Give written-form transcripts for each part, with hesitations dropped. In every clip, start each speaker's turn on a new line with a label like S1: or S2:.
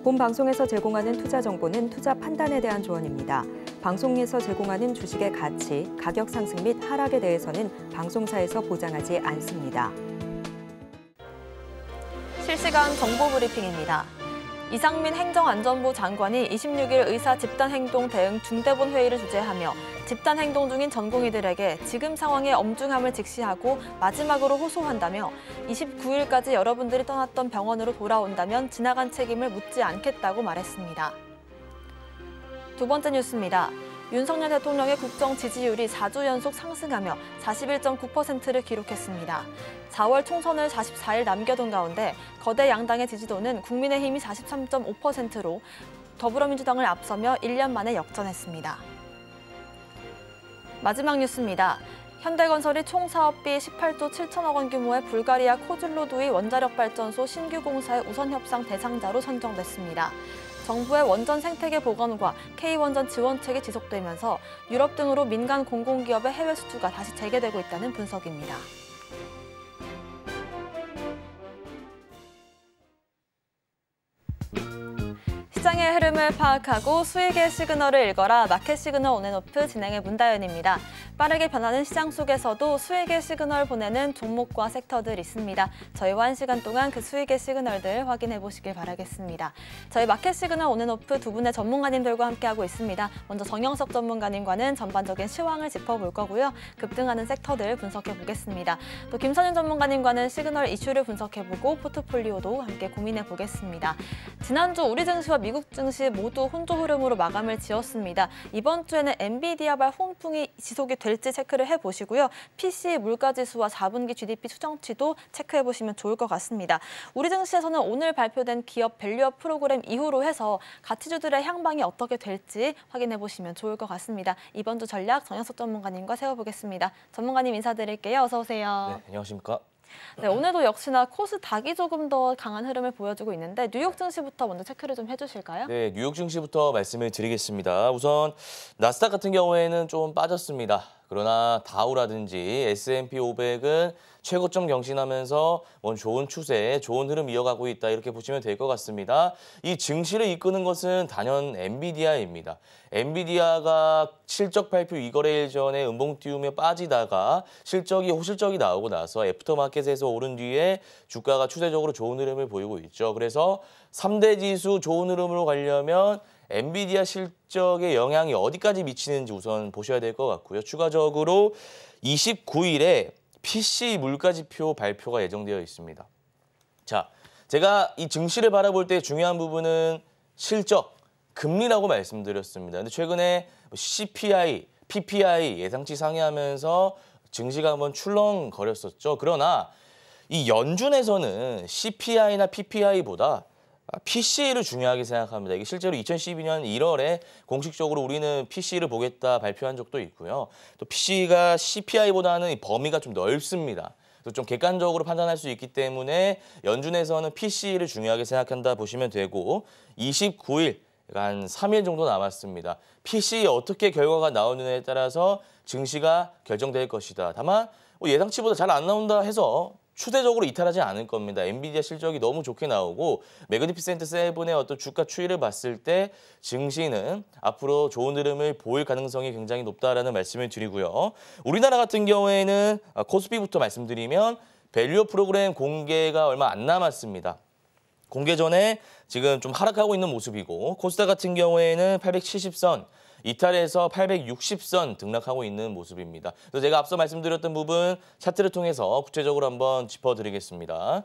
S1: 본 방송에서 제공하는 투자 정보는 투자 판단에 대한 조언입니다. 방송에서 제공하는 주식의 가치, 가격 상승 및 하락에 대해서는 방송사에서 보장하지 않습니다.
S2: 실시간 정보 브리핑입니다. 이상민 행정안전부 장관이 26일 의사 집단행동 대응 중대본 회의를 주재하며 집단행동 중인 전공의들에게 지금 상황의 엄중함을 직시하고 마지막으로 호소한다며 29일까지 여러분들이 떠났던 병원으로 돌아온다면 지나간 책임을 묻지 않겠다고 말했습니다. 두 번째 뉴스입니다. 윤석열 대통령의 국정 지지율이 4주 연속 상승하며 41.9%를 기록했습니다. 4월 총선을 44일 남겨둔 가운데 거대 양당의 지지도는 국민의힘이 43.5%로 더불어민주당을 앞서며 1년 만에 역전했습니다. 마지막 뉴스입니다. 현대건설이 총 사업비 18조 7천억 원 규모의 불가리아 코즐로두이 원자력발전소 신규 공사의 우선 협상 대상자로 선정됐습니다. 정부의 원전 생태계 보건과 K원전 지원책이 지속되면서 유럽 등으로 민간 공공기업의 해외 수주가 다시 재개되고 있다는 분석입니다. 시장의 흐름을 파악하고 수익의 시그널을 읽어라. 마켓 시그널 온앤오프 진행의 문다연입니다. 빠르게 변하는 시장 속에서도 수익의 시그널 보내는 종목과 섹터들 있습니다. 저희와 1시간 동안 그 수익의 시그널들 확인해 보시길 바라겠습니다. 저희 마켓 시그널 온앤오프 두 분의 전문가님들과 함께하고 있습니다. 먼저 정영석 전문가님과는 전반적인 시황을 짚어볼 거고요. 급등하는 섹터들 분석해 보겠습니다. 또 김선윤 전문가님과는 시그널 이슈를 분석해보고 포트폴리오도 함께 고민해 보겠습니다. 지난주 우리 증시와 미국 증시 모두 혼조 흐름으로 마감을 지었습니다. 이번 주에는 엔비디아발 호응풍이 지속이 될지 체크를 해보시고요. PC 물가지수와 4분기 GDP 추정치도 체크해보시면 좋을 것 같습니다. 우리 증시에서는 오늘 발표된 기업 밸류업 프로그램 이후로 해서 가치주들의 향방이 어떻게 될지 확인해보시면 좋을 것 같습니다. 이번 주 전략 정영석 전문가님과 세워보겠습니다. 전문가님 인사드릴게요. 어서 오세요.
S3: 네, 안녕하십니까.
S2: 네, 오늘도 역시나 코스닥이 조금 더 강한 흐름을 보여주고 있는데 뉴욕 증시부터 먼저 체크를 좀 해주실까요?
S3: 네, 뉴욕 증시부터 말씀을 드리겠습니다. 우선 나스닥 같은 경우에는 좀 빠졌습니다. 그러나 다우라든지 S&P 500은 최고점 경신하면서 좋은 추세, 좋은 흐름 이어가고 있다 이렇게 보시면 될 것 같습니다. 이 증시를 이끄는 것은 단연 엔비디아입니다. 엔비디아가 실적 발표 2거래일 전에 음봉 띄우며 빠지다가 호실적이 나오고 나서 애프터마켓에서 오른 뒤에 주가가 추세적으로 좋은 흐름을 보이고 있죠. 그래서 3대 지수 좋은 흐름으로 가려면 엔비디아 실적의 영향이 어디까지 미치는지 우선 보셔야 될 것 같고요. 추가적으로 29일에 PC 물가지표 발표가 예정되어 있습니다. 자, 제가 이 증시를 바라볼 때 중요한 부분은 실적, 금리라고 말씀드렸습니다. 근데 최근에 CPI, PPI 예상치 상회하면서 증시가 한번 출렁거렸었죠. 그러나 이 연준에서는 CPI나 PPI보다 PC를 중요하게 생각합니다. 이게 실제로 2012년 1월에 공식적으로 우리는 PC를 보겠다 발표한 적도 있고요. 또 PC가 CPI보다는 범위가 좀 넓습니다. 그래서 좀 객관적으로 판단할 수 있기 때문에 연준에서는 PC를 중요하게 생각한다 보시면 되고 29일, 한 3일 정도 남았습니다. PC에 어떻게 결과가 나오느냐에 따라서 증시가 결정될 것이다. 다만 예상치보다 잘 안 나온다 해서 추세적으로 이탈하지 않을 겁니다. 엔비디아 실적이 너무 좋게 나오고 매그니피센트 세븐의 어떤 주가 추이를 봤을 때 증시는 앞으로 좋은 흐름을 보일 가능성이 굉장히 높다라는 말씀을 드리고요. 우리나라 같은 경우에는 코스피부터 말씀드리면 밸류업 프로그램 공개가 얼마 안 남았습니다. 공개 전에 지금 좀 하락하고 있는 모습이고 코스닥 같은 경우에는 870선, 이탈해서 860선 등락하고 있는 모습입니다. 그래서 제가 앞서 말씀드렸던 부분 차트를 통해서 구체적으로 한번 짚어드리겠습니다.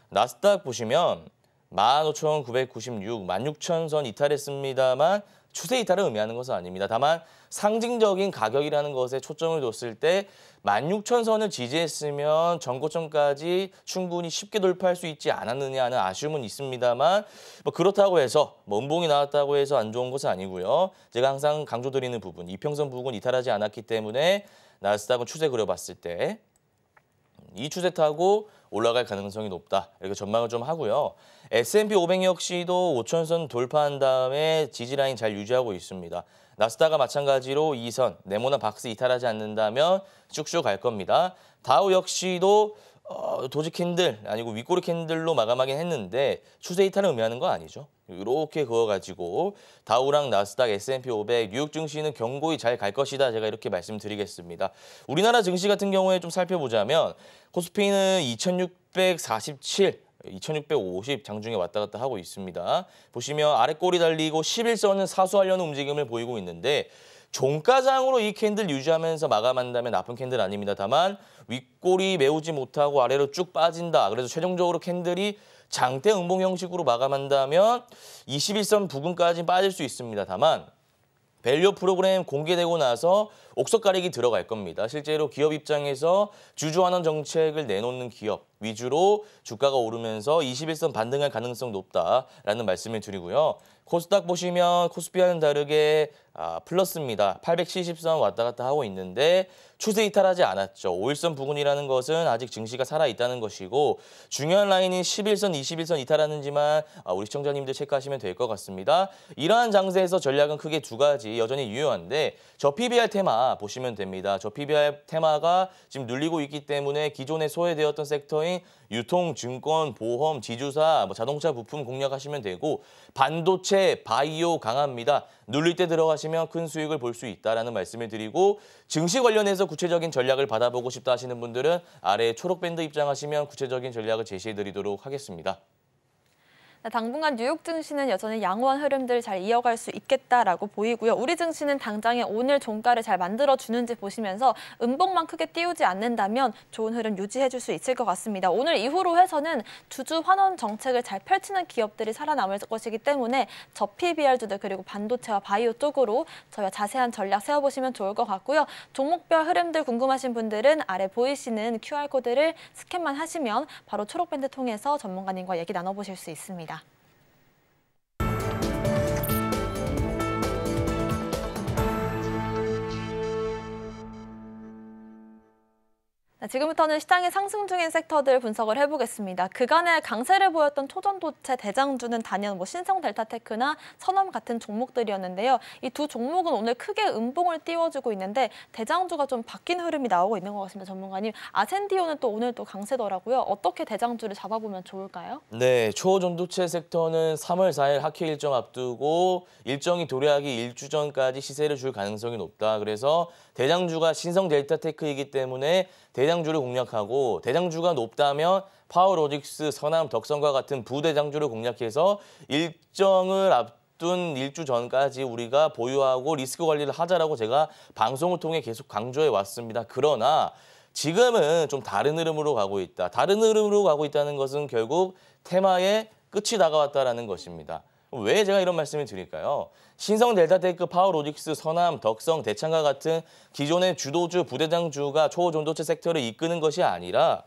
S3: 나스닥 보시면 15,996, 16,000선 이탈했습니다만 추세 이탈을 의미하는 것은 아닙니다. 다만 상징적인 가격이라는 것에 초점을 뒀을 때 16,000선을 지지했으면 전고점까지 충분히 쉽게 돌파할 수 있지 않았느냐 하는 아쉬움은 있습니다만 그렇다고 해서 음봉이 나왔다고 해서 안 좋은 것은 아니고요. 제가 항상 강조드리는 부분, 이평선 부근 이탈하지 않았기 때문에 나스닥은 추세 그려봤을 때 이 추세 타고 올라갈 가능성이 높다. 이렇게 전망을 좀 하고요. S&P 500 역시도 5,000선 돌파한 다음에 지지라인 잘 유지하고 있습니다. 나스닥과 마찬가지로 2선, 네모나 박스 이탈하지 않는다면 쭉쭉 갈 겁니다. 다우 역시도 도지 캔들 아니고 윗꼬리 캔들로 마감하긴 했는데 추세 이탈을 의미하는 건 아니죠. 이렇게 그어가지고 다우랑 나스닥, S&P 500, 뉴욕 증시는 견고히 잘 갈 것이다. 제가 이렇게 말씀드리겠습니다. 우리나라 증시 같은 경우에 좀 살펴보자면 코스피는 2647, 2650 장중에 왔다 갔다 하고 있습니다. 보시면 아래 꼬리 달리고 11선은 사수하려는 움직임을 보이고 있는데 종가장으로 이 캔들 유지하면서 마감한다면 나쁜 캔들 아닙니다. 다만 윗꼬리 메우지 못하고 아래로 쭉 빠진다. 그래서 최종적으로 캔들이 장대 음봉 형식으로 마감한다면 21선 부근까지 빠질 수 있습니다. 다만 밸류 프로그램 공개되고 나서 옥석 가리기 들어갈 겁니다. 실제로 기업 입장에서 주주환원 정책을 내놓는 기업 위주로 주가가 오르면서 21선 반등할 가능성 높다라는 말씀을 드리고요. 코스닥 보시면 코스피와는 다르게 플러스입니다. 870선 왔다 갔다 하고 있는데 추세 이탈하지 않았죠. 5일선 부근이라는 것은 아직 증시가 살아있다는 것이고 중요한 라인인 11선, 21선 이탈하는지만 우리 시청자님들 체크하시면 될 것 같습니다. 이러한 장세에서 전략은 크게 두 가지 여전히 유효한데 저 PBR 테마 보시면 됩니다. 저 PBR 테마가 지금 눌리고 있기 때문에 기존에 소외되었던 섹터인 유통, 증권, 보험, 지주사, 자동차 부품 공략하시면 되고 반도체, 바이오 강합니다. 눌릴 때 들어가시면 큰 수익을 볼 수 있다라는 말씀을 드리고 증시 관련해서 구체적인 전략을 받아보고 싶다 하시는 분들은 아래 초록 밴드 입장하시면 구체적인 전략을 제시해드리도록 하겠습니다.
S2: 당분간 뉴욕 증시는 여전히 양호한 흐름들 잘 이어갈 수 있겠다라고 보이고요. 우리 증시는 당장에 오늘 종가를 잘 만들어주는지 보시면서 음봉만 크게 띄우지 않는다면 좋은 흐름 유지해줄 수 있을 것 같습니다. 오늘 이후로 해서는 주주 환원 정책을 잘 펼치는 기업들이 살아남을 것이기 때문에 저PBR주들 그리고 반도체와 바이오 쪽으로 저희가 자세한 전략 세워보시면 좋을 것 같고요. 종목별 흐름들 궁금하신 분들은 아래 보이시는 QR코드를 스캔만 하시면 바로 초록밴드 통해서 전문가님과 얘기 나눠보실 수 있습니다. 지금부터는 시장이 상승 중인 섹터들 분석을 해보겠습니다. 그간의 강세를 보였던 초전도체 대장주는 단연 신성 델타테크나 선험 같은 종목들이었는데요. 이 두 종목은 오늘 크게 음봉을 띄워주고 있는데 대장주가 좀 바뀐 흐름이 나오고 있는 것 같습니다. 전문가님, 아센디오는 또 오늘 또 강세더라고요. 어떻게 대장주를 잡아보면 좋을까요?
S3: 네, 초전도체 섹터는 3월 4일 학회 일정 앞두고 일정이 도래하기 일주 전까지 시세를 줄 가능성이 높다. 그래서 대장주가 신성 델타테크이기 때문에 대장주를 공략하고 대장주가 높다면 파워로직스, 선암, 덕성과 같은 부대장주를 공략해서 일정을 앞둔 일주 전까지 우리가 보유하고 리스크 관리를 하자라고 제가 방송을 통해 계속 강조해 왔습니다. 그러나 지금은 좀 다른 흐름으로 가고 있다. 다른 흐름으로 가고 있다는 것은 결국 테마의 끝이 다가왔다는 것입니다. 왜 제가 이런 말씀을 드릴까요? 신성 델타테크, 파워로직스, 선암, 덕성, 대창과 같은 기존의 주도주, 부대장주가 초전도체 섹터를 이끄는 것이 아니라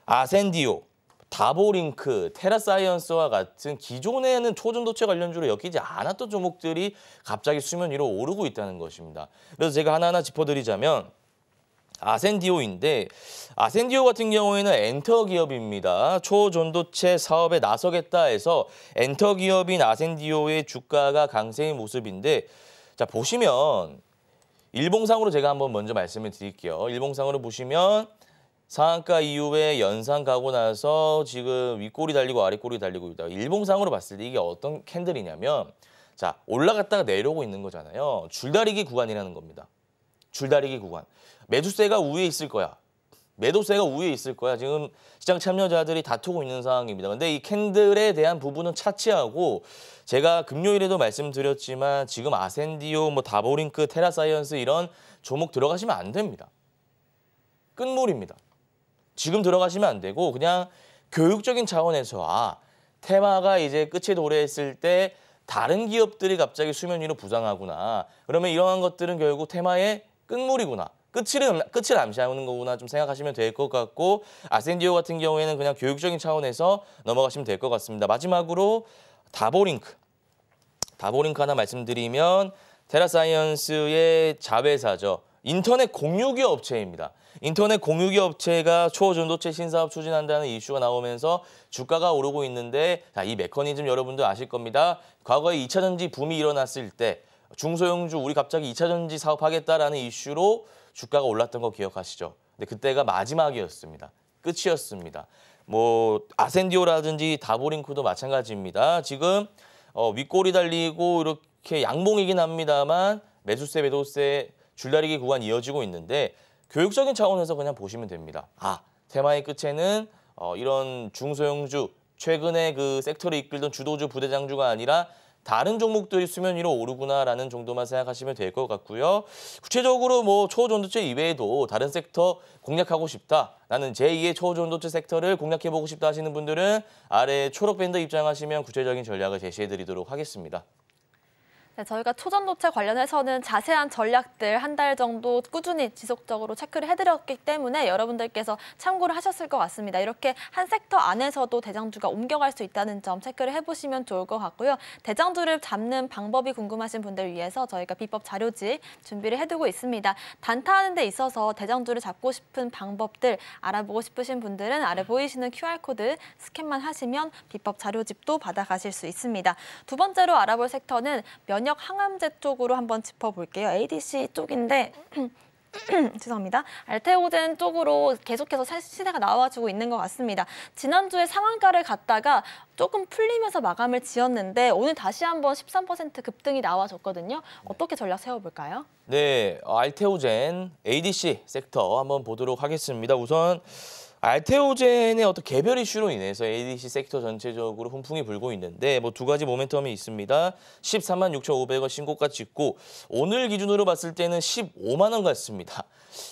S3: 아센디오, 다보링크, 테라사이언스와 같은 기존에는 초전도체 관련주로 엮이지 않았던 종목들이 갑자기 수면 위로 오르고 있다는 것입니다. 그래서 제가 하나하나 짚어드리자면 아센디오인데 아센디오 같은 경우에는 엔터 기업입니다. 초전도체 사업에 나서겠다 해서 엔터 기업인 아센디오의 주가가 강세인 모습인데 자 보시면 일봉상으로 제가 한번 먼저 말씀을 드릴게요. 일봉상으로 보시면 상한가 이후에 연상 가고 나서 지금 윗꼬리 달리고 아랫꼬리 달리고 있다. 일봉상으로 봤을 때 이게 어떤 캔들이냐면 자 올라갔다가 내려오고 있는 거잖아요. 줄다리기 구간이라는 겁니다. 줄다리기 구간. 매수세가 우위에 있을 거야. 매도세가 우위에 있을 거야. 지금 시장 참여자들이 다투고 있는 상황입니다. 근데 이 캔들에 대한 부분은 차치하고 제가 금요일에도 말씀드렸지만 지금 아센디오, 다보링크, 테라사이언스 이런 종목 들어가시면 안 됩니다. 끝물입니다. 지금 들어가시면 안 되고 그냥 교육적인 차원에서 테마가 이제 끝에 도래했을 때 다른 기업들이 갑자기 수면 위로 부상하구나. 그러면 이러한 것들은 결국 테마의 끝물이구나. 끝을 암시하는 거구나 좀 생각하시면 될 것 같고 아센디오 같은 경우에는 그냥 교육적인 차원에서 넘어가시면 될 것 같습니다. 마지막으로 다보링크 하나 말씀드리면 테라사이언스의 자회사죠. 인터넷 공유기 업체입니다. 인터넷 공유기 업체가 초전도체 신사업 추진한다는 이슈가 나오면서 주가가 오르고 있는데 이 메커니즘 여러분들 아실 겁니다. 과거에 2차전지 붐이 일어났을 때 중소형주 우리 갑자기 2차전지 사업하겠다라는 이슈로 주가가 올랐던 거 기억하시죠? 근데 그때가 마지막이었습니다. 끝이었습니다. 아센디오라든지 다보링크도 마찬가지입니다. 지금 윗골이 달리고 이렇게 양봉이긴 합니다만 매수세, 매도세 줄다리기 구간 이어지고 있는데 교육적인 차원에서 그냥 보시면 됩니다. 테마의 끝에는 이런 중소형주, 최근에 그 섹터를 이끌던 주도주, 부대장주가 아니라 다른 종목들이 수면 위로 오르구나라는 정도만 생각하시면 될 것 같고요. 구체적으로 뭐 초전도체 이외에도 다른 섹터 공략하고 싶다. 나는 제2의 초전도체 섹터를 공략해보고 싶다 하시는 분들은 아래 초록밴드 입장하시면 구체적인 전략을 제시해드리도록 하겠습니다.
S2: 네, 저희가 초전도체 관련해서는 자세한 전략들 한 달 정도 꾸준히 지속적으로 체크를 해드렸기 때문에 여러분들께서 참고를 하셨을 것 같습니다. 이렇게 한 섹터 안에서도 대장주가 옮겨갈 수 있다는 점 체크를 해보시면 좋을 것 같고요. 대장주를 잡는 방법이 궁금하신 분들 위해서 저희가 비법 자료집 준비를 해두고 있습니다. 단타하는 데 있어서 대장주를 잡고 싶은 방법들 알아보고 싶으신 분들은 아래 보이시는 QR코드 스캔만 하시면 비법 자료집도 받아가실 수 있습니다. 두 번째로 알아볼 섹터는 면역 항암제 쪽으로 한번 짚어볼게요. ADC 쪽인데 죄송합니다. 알테오젠 쪽으로 계속해서 시세가 나와주고 있는 것 같습니다. 지난주에 상한가를 갔다가 조금 풀리면서 마감을 지었는데 오늘 다시 한번 13% 급등이 나와줬거든요. 어떻게 전략 세워볼까요?
S3: 네, 알테오젠 ADC 섹터 한번 보도록 하겠습니다. 우선 알테오젠의 어떤 개별 이슈로 인해서 ADC 섹터 전체적으로 훈풍이 불고 있는데 뭐 두 가지 모멘텀이 있습니다. 13만 6,500원 신고가 찍고 오늘 기준으로 봤을 때는 15만 원 같습니다.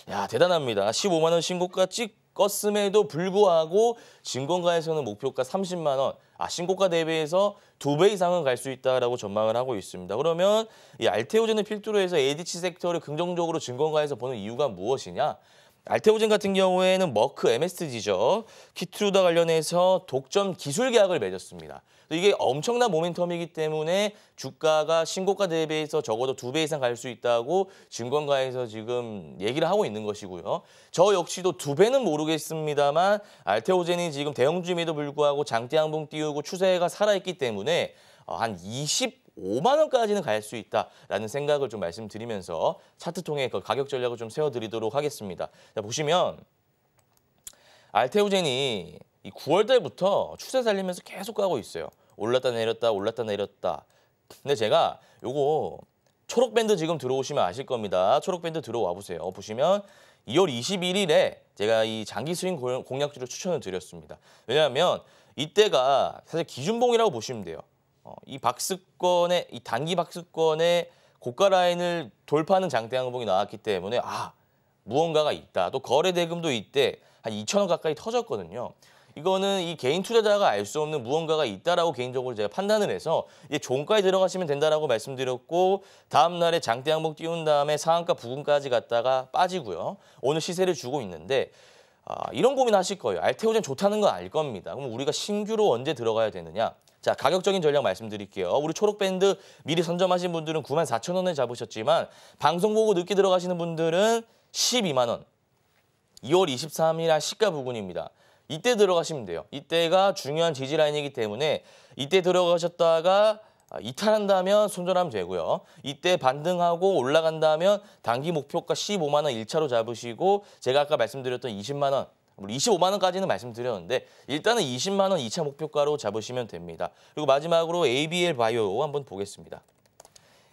S3: 야, 대단합니다. 15만 원 신고가 찍었음에도 불구하고 증권가에서는 목표가 30만 원. 신고가 대비해서 2배 이상은 갈 수 있다라고 전망을 하고 있습니다. 그러면 이 알테오젠을 필두로 해서 ADC 섹터를 긍정적으로 증권가에서 보는 이유가 무엇이냐? 알테오젠 같은 경우에는 머크 MSG죠. 키트루다 관련해서 독점 기술 계약을 맺었습니다. 이게 엄청난 모멘텀이기 때문에 주가가 신고가 대비해서 적어도 2배 이상 갈 수 있다고 증권가에서 지금 얘기를 하고 있는 것이고요. 저 역시도 2배는 모르겠습니다만 알테오젠이 지금 대형주임에도 불구하고 장대 양봉 띄우고 추세가 살아있기 때문에 한 25만 원까지는 갈 수 있다라는 생각을 좀 말씀드리면서 차트 통해 그 가격 전략을 좀 세워드리도록 하겠습니다. 자, 보시면 알테오젠이 이 9월 달부터 추세 살리면서 계속 가고 있어요. 올랐다 내렸다 올랐다 내렸다. 근데 제가 요거 초록밴드 지금 들어오시면 아실 겁니다. 초록밴드 들어와 보세요. 보시면 2월 21일에 제가 이 장기 스윙 공략주를 추천을 드렸습니다. 왜냐하면 이때가 사실 기준봉이라고 보시면 돼요. 이 박스권의 이 단기 박스권의 고가 라인을 돌파하는 장대 양봉이 나왔기 때문에 무언가가 있다. 또 거래 대금도 이때 한 2,000원 가까이 터졌거든요. 이거는 이 개인 투자자가 알 수 없는 무언가가 있다라고 개인적으로 제가 판단을 해서 이제 종가에 들어가시면 된다라고 말씀드렸고 다음 날에 장대 양봉 띄운 다음에 상한가 부근까지 갔다가 빠지고요. 오늘 시세를 주고 있는데 이런 고민하실 거예요. 알테오젠 좋다는 건 알 겁니다. 그럼 우리가 신규로 언제 들어가야 되느냐? 자, 가격적인 전략 말씀드릴게요. 우리 초록밴드 미리 선점하신 분들은 94,000원에 잡으셨지만 방송 보고 늦게 들어가시는 분들은 12만 원. 2월 23일 한 시가 부근입니다. 이때 들어가시면 돼요. 이때가 중요한 지지 라인이기 때문에 이때 들어가셨다가 이탈한다면 손절하면 되고요. 이때 반등하고 올라간다면 단기 목표가 15만 원 1차로 잡으시고 제가 아까 말씀드렸던 20만 원, 25만 원까지는 말씀드렸는데 일단은 20만 원 2차 목표가로 잡으시면 됩니다. 그리고 마지막으로 ABL 바이오 한번 보겠습니다.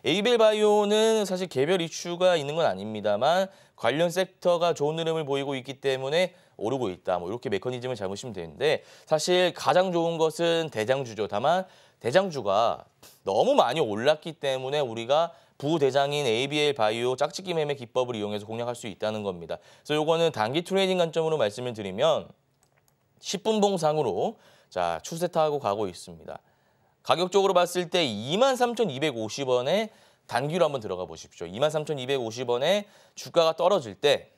S3: ABL 바이오는 사실 개별 이슈가 있는 건 아닙니다만 관련 섹터가 좋은 흐름을 보이고 있기 때문에 오르고 있다. 뭐 이렇게 메커니즘을 잡으시면 되는데 사실 가장 좋은 것은 대장주죠. 다만 대장주가 너무 많이 올랐기 때문에 우리가 부대장인 ABL 바이오 짝짓기 매매 기법을 이용해서 공략할 수 있다는 겁니다. 그래서 이거는 단기 트레이딩 관점으로 말씀을 드리면 10분봉상으로 자 추세 타고 가고 있습니다. 가격적으로 봤을 때 23,250원에 단기로 한번 들어가 보십시오. 23,250원에 주가가 떨어질 때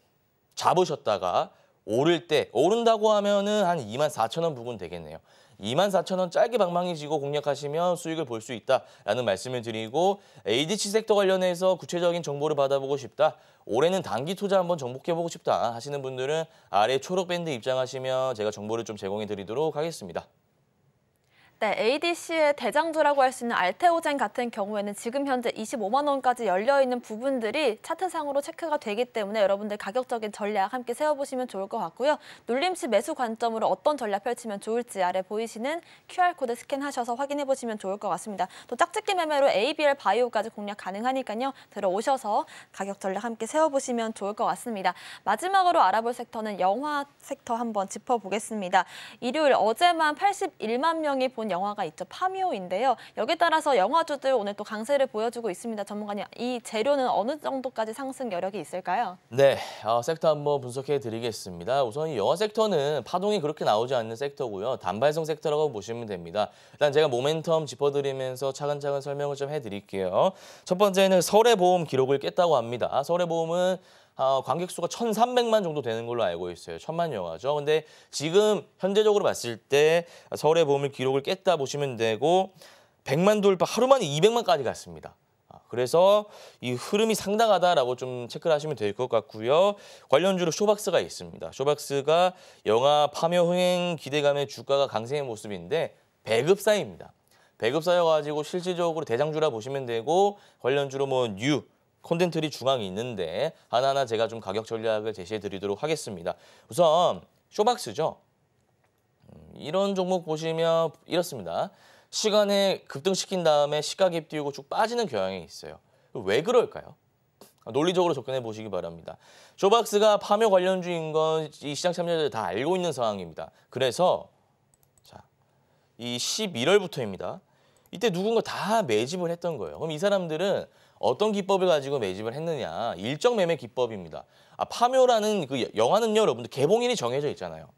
S3: 잡으셨다가 오를 때 오른다고 하면은 한 24,000원 부근 되겠네요. 24,000원 짧게 방망이지고 공략하시면 수익을 볼 수 있다라는 말씀을 드리고 ADC 섹터 관련해서 구체적인 정보를 받아보고 싶다. 올해는 단기 투자 한번 정복해보고 싶다 하시는 분들은 아래 초록밴드 입장하시면 제가 정보를 좀 제공해 드리도록 하겠습니다.
S2: 네, ADC의 대장주라고 할 수 있는 알테오젠 같은 경우에는 지금 현재 25만 원까지 열려있는 부분들이 차트상으로 체크가 되기 때문에 여러분들 가격적인 전략 함께 세워보시면 좋을 것 같고요. 눌림시 매수 관점으로 어떤 전략 펼치면 좋을지 아래 보이시는 QR코드 스캔하셔서 확인해보시면 좋을 것 같습니다. 또 짝짓기 매매로 ABL 바이오까지 공략 가능하니까요. 들어오셔서 가격 전략 함께 세워보시면 좋을 것 같습니다. 마지막으로 알아볼 섹터는 영화 섹터 한번 짚어보겠습니다. 일요일 어제만 81만 명이 본 영화가 있죠. 파묘인데요. 여기에 따라서 영화주들 오늘 또 강세를 보여주고 있습니다. 전문가님, 이 재료는 어느 정도까지 상승 여력이 있을까요?
S3: 네, 섹터 한번 분석해 드리겠습니다. 우선 이 영화 섹터는 파동이 그렇게 나오지 않는 섹터고요. 단발성 섹터라고 보시면 됩니다. 일단 제가 모멘텀 짚어드리면서 차근차근 설명을 좀 해드릴게요. 첫 번째는 설해보험 기록을 깼다고 합니다. 설해보험은 관객 수가 1,300만 정도 되는 걸로 알고 있어요. 1,000만 영화죠. 근데 지금 현재적으로 봤을 때 서울의 보험을 기록을 깼다 보시면 되고 100만 돌파, 하루 만에 200만까지 갔습니다. 그래서 이 흐름이 상당하다라고 좀 체크를 하시면 될 것 같고요. 관련주로 쇼박스가 있습니다. 쇼박스가 영화 파묘 흥행 기대감의 주가가 강세의 모습인데 배급사입니다. 배급사여가지고 실질적으로 대장주라 보시면 되고 관련주로 뉴 콘텐츠리 중앙이 있는데 하나하나 제가 좀 가격 전략을 제시해 드리도록 하겠습니다. 우선 쇼박스죠. 이런 종목 보시면 이렇습니다. 시간에 급등시킨 다음에 시가갭 띄우고 쭉 빠지는 경향이 있어요. 왜 그럴까요? 논리적으로 접근해 보시기 바랍니다. 쇼박스가 파묘 관련주인 건 이 시장 참여자들 다 알고 있는 상황입니다. 그래서 자, 이 11월부터입니다. 이때 누군가 다 매집을 했던 거예요. 그럼 이 사람들은 어떤 기법을 가지고 매집을 했느냐? 일정 매매 기법입니다. 파묘라는 그 영화는요, 여러분들 개봉일이 정해져 있잖아요.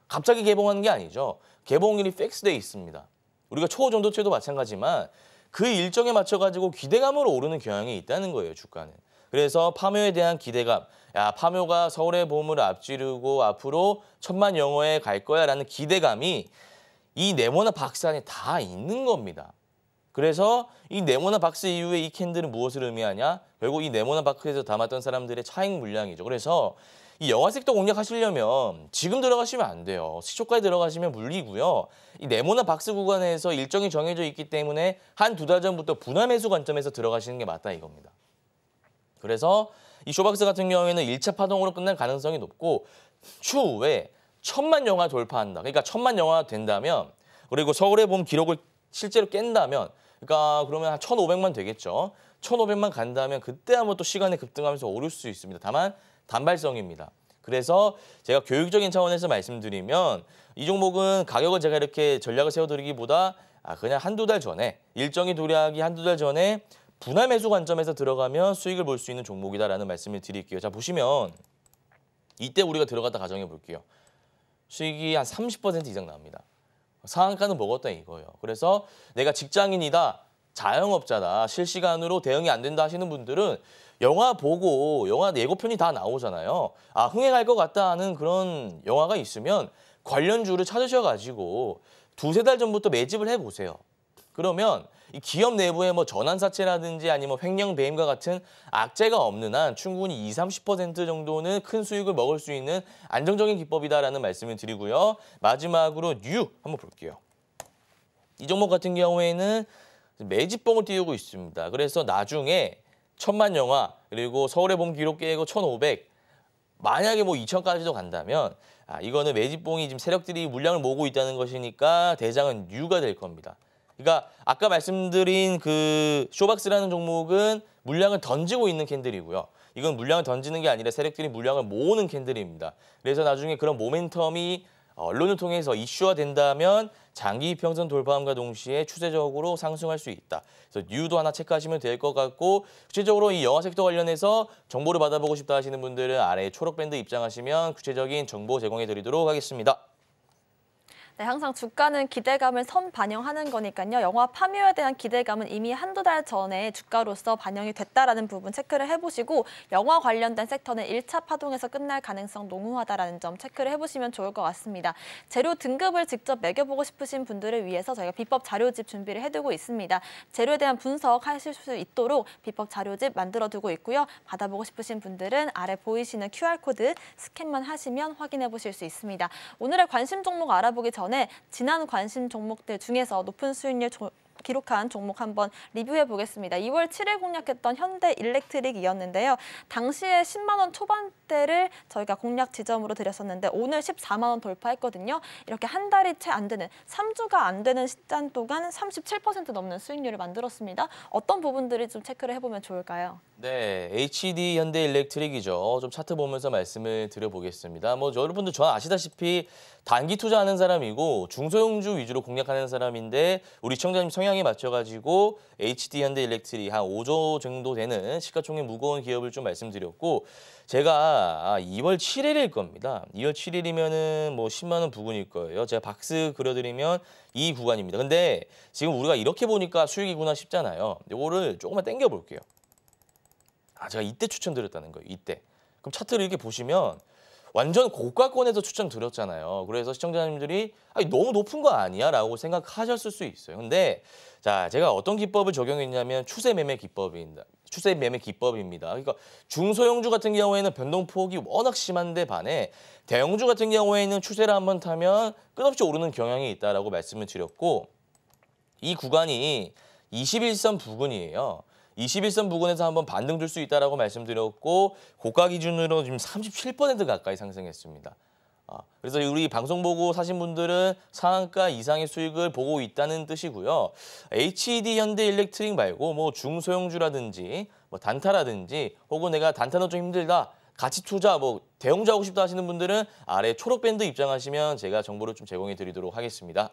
S3: 갑자기 개봉하는 게 아니죠. 개봉일이 픽스돼 있습니다. 우리가 초전도체도 마찬가지지만 그 일정에 맞춰가지고 기대감으로 오르는 경향이 있다는 거예요, 주가는. 그래서 파묘에 대한 기대감, 야, 파묘가 서울의 보험을 앞지르고 앞으로 1,000만 영화에 갈 거야라는 기대감이 이 네모나 박스 안에 다 있는 겁니다. 그래서 이 네모나 박스 이후에 이 캔들은 무엇을 의미하냐? 결국 이 네모나 박스에서 담았던 사람들의 차익 물량이죠. 그래서 이 영화 섹터 공략하시려면 지금 들어가시면 안 돼요. 시초가에 들어가시면 물리고요. 이 네모나 박스 구간에서 일정이 정해져 있기 때문에 한 두 달 전부터 분할 매수 관점에서 들어가시는 게 맞다 이겁니다. 그래서 이 쇼박스 같은 경우에는 1차 파동으로 끝날 가능성이 높고 추후에 1,000만 영화 돌파한다. 그러니까 1,000만 영화 된다면 그리고 서울의 봄 기록을 실제로 깬다면 그러니까 그러면 한 1,500만 되겠죠. 1,500만 간다면 그때 한번 또 시간에 급등하면서 오를 수 있습니다. 다만 단발성입니다. 그래서 제가 교육적인 차원에서 말씀드리면 이 종목은 가격을 제가 이렇게 전략을 세워드리기보다 그냥 한두 달 전에 일정이 도래하기 한두 달 전에 분할 매수 관점에서 들어가면 수익을 볼 수 있는 종목이다라는 말씀을 드릴게요. 자 보시면 이때 우리가 들어갔다 가정해 볼게요. 수익이 한 30% 이상 나옵니다. 상한가는 먹었다 이거예요. 그래서 내가 직장인이다, 자영업자다, 실시간으로 대응이 안 된다 하시는 분들은 영화 보고 영화 예고편이 다 나오잖아요. 흥행할 것 같다 하는 그런 영화가 있으면 관련주를 찾으셔가지고 두세 달 전부터 매집을 해보세요. 그러면 이 기업 내부에 전환사채라든지 아니면 횡령 배임과 같은 악재가 없는 한 충분히 20, 30% 정도는 큰 수익을 먹을 수 있는 안정적인 기법이다라는 말씀을 드리고요. 마지막으로 뉴 한번 볼게요. 이 종목 같은 경우에는 매집봉을 띄우고 있습니다. 그래서 나중에 1,000만 영화 그리고 서울의 봄 기록 깨고 1,500 만약에 2,000까지도 간다면 이거는 매집봉이 지금 세력들이 물량을 모으고 있다는 것이니까 대장은 뉴가 될 겁니다. 그러니까 아까 말씀드린 그 쇼박스라는 종목은 물량을 던지고 있는 캔들이고요. 이건 물량을 던지는 게 아니라 세력들이 물량을 모으는 캔들입니다. 그래서 나중에 그런 모멘텀이 언론을 통해서 이슈화 된다면 장기 이평선 돌파함과 동시에 추세적으로 상승할 수 있다. 그래서 뉴도 하나 체크하시면 될 것 같고 구체적으로 이 영화 섹터 관련해서 정보를 받아보고 싶다 하시는 분들은 아래 초록 밴드 입장하시면 구체적인 정보 제공해 드리도록 하겠습니다.
S2: 네, 항상 주가는 기대감을 선반영하는 거니까요. 영화 파묘에 대한 기대감은 이미 한두 달 전에 주가로서 반영이 됐다라는 부분 체크를 해보시고 영화 관련된 섹터는 1차 파동에서 끝날 가능성 농후하다라는 점 체크를 해보시면 좋을 것 같습니다. 재료 등급을 직접 매겨보고 싶으신 분들을 위해서 저희가 비법 자료집 준비를 해두고 있습니다. 재료에 대한 분석하실 수 있도록 비법 자료집 만들어두고 있고요. 받아보고 싶으신 분들은 아래 보이시는 QR코드 스캔만 하시면 확인해 보실 수 있습니다. 오늘의 관심 종목 알아보기 전에 전에 지난 관심 종목들 중에서 높은 수익률 기록한 종목 한번 리뷰해 보겠습니다. 2월 7일 공략했던 현대 일렉트릭이었는데요. 당시에 10만 원 초반대를 저희가 공략 지점으로 드렸었는데 오늘 14만 원 돌파했거든요. 이렇게 한 달이 채 안 되는 3주가 안 되는 시간 동안 37% 넘는 수익률을 만들었습니다. 어떤 부분들이 좀 체크를 해보면 좋을까요?
S3: 네, HD 현대 일렉트릭이죠. 좀 차트 보면서 말씀을 드려보겠습니다. 뭐 여러분들 저 아시다시피 단기 투자하는 사람이고 중소형주 위주로 공략하는 사람인데 우리 시청자님 성향에 맞춰가지고 HD 현대 일렉트릭 한 5조 정도 되는 시가총액 무거운 기업을 좀 말씀드렸고 제가 2월 7일일 겁니다. 2월 7일이면은 뭐 10만 원 부근일 거예요. 제가 박스 그려드리면 이 구간입니다. 근데 지금 우리가 이렇게 보니까 수익이구나 싶잖아요. 이거를 조금만 당겨 볼게요. 제가 이때 추천드렸다는 거예요. 이때. 그럼 차트를 이렇게 보시면 완전 고가권에서 추천드렸잖아요. 그래서 시청자님들이 너무 높은 거 아니야? 라고 생각하셨을 수 있어요. 근데 자, 제가 어떤 기법을 적용했냐면 추세 매매 기법입니다. 추세 매매 기법입니다. 그러니까 중소형주 같은 경우에는 변동폭이 워낙 심한데 반해 대형주 같은 경우에는 추세를 한번 타면 끝없이 오르는 경향이 있다라고 말씀을 드렸고 이 구간이 21선 부근이에요. 21선 부근에서 한번 반등 줄 수 있다라고 말씀드렸고 고가 기준으로 지금 37% 가까이 상승했습니다. 그래서 우리 방송 보고 사신 분들은 상한가 이상의 수익을 보고 있다는 뜻이고요. HD 현대 일렉트릭 말고 뭐 중소형주라든지 뭐 단타라든지 혹은 내가 단타는 좀 힘들다. 가치 투자, 뭐 대형주 하고 싶다 하시는 분들은 아래 초록 밴드 입장하시면 제가 정보를 좀 제공해 드리도록 하겠습니다.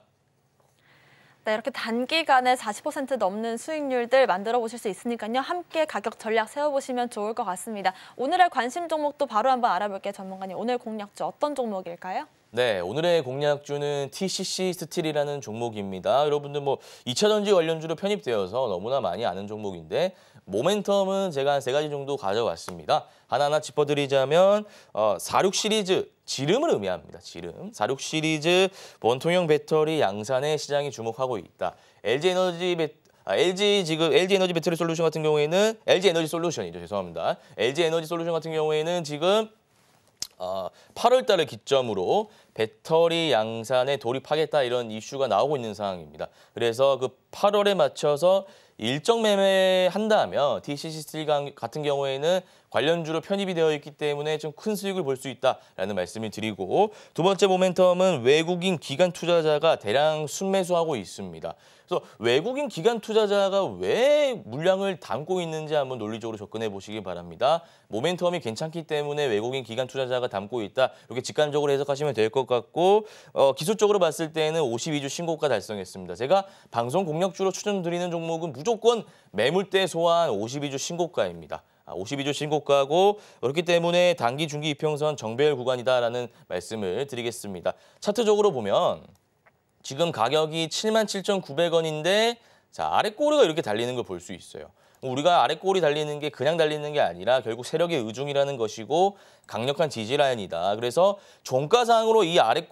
S2: 네, 이렇게 단기간에 40% 넘는 수익률들 만들어 보실 수 있으니까요. 함께 가격 전략 세워보시면 좋을 것 같습니다. 오늘의 관심 종목도 바로 한번 알아볼게요. 전문가님, 오늘 공략주 어떤 종목일까요?
S3: 네, 오늘의 공략주는 TCC 스틸이라는 종목입니다. 여러분들 뭐 2차 전지 관련주로 편입되어서 너무나 많이 아는 종목인데 모멘텀은 제가 한 3가지 정도 가져왔습니다. 하나하나 짚어드리자면 46 시리즈 지름을 의미합니다. 지름. 46 시리즈 원통형 배터리 양산에 시장이 주목하고 있다. LG 에너지 배터리 솔루션 같은 경우에는 LG 에너지 솔루션이죠. 죄송합니다. LG 에너지 솔루션 같은 경우에는 지금 8월 달을 기점으로 배터리 양산에 돌입하겠다 이런 이슈가 나오고 있는 상황입니다. 그래서 그 8월에 맞춰서 일정 매매한다면 TCC 스틸 같은 경우에는 관련주로 편입이 되어 있기 때문에 좀 큰 수익을 볼 수 있다라는 말씀을 드리고 두 번째 모멘텀은 외국인 기관 투자자가 대량 순매수하고 있습니다. 그래서 외국인 기관 투자자가 왜 물량을 담고 있는지 한번 논리적으로 접근해 보시기 바랍니다. 모멘텀이 괜찮기 때문에 외국인 기관 투자자가 담고 있다. 이렇게 직관적으로 해석하시면 될 것 같고 기술적으로 봤을 때는 52주 신고가 달성했습니다. 제가 방송 공략주로 추천드리는 종목은 무조건 매물대 소환 52주 신고가입니다. 52주 신고가고 그렇기 때문에 단기, 중기 이평선 정배열 구간이다라는 말씀을 드리겠습니다. 차트적으로 보면 지금 가격이 77,900원인데 자, 아래 꼬리가 이렇게 달리는 걸 볼 수 있어요. 우리가 아래 꼬리 달리는 게 그냥 달리는 게 아니라 결국 세력의 의중이라는 것이고 강력한 지지 라인이다. 그래서 종가상으로 이 아래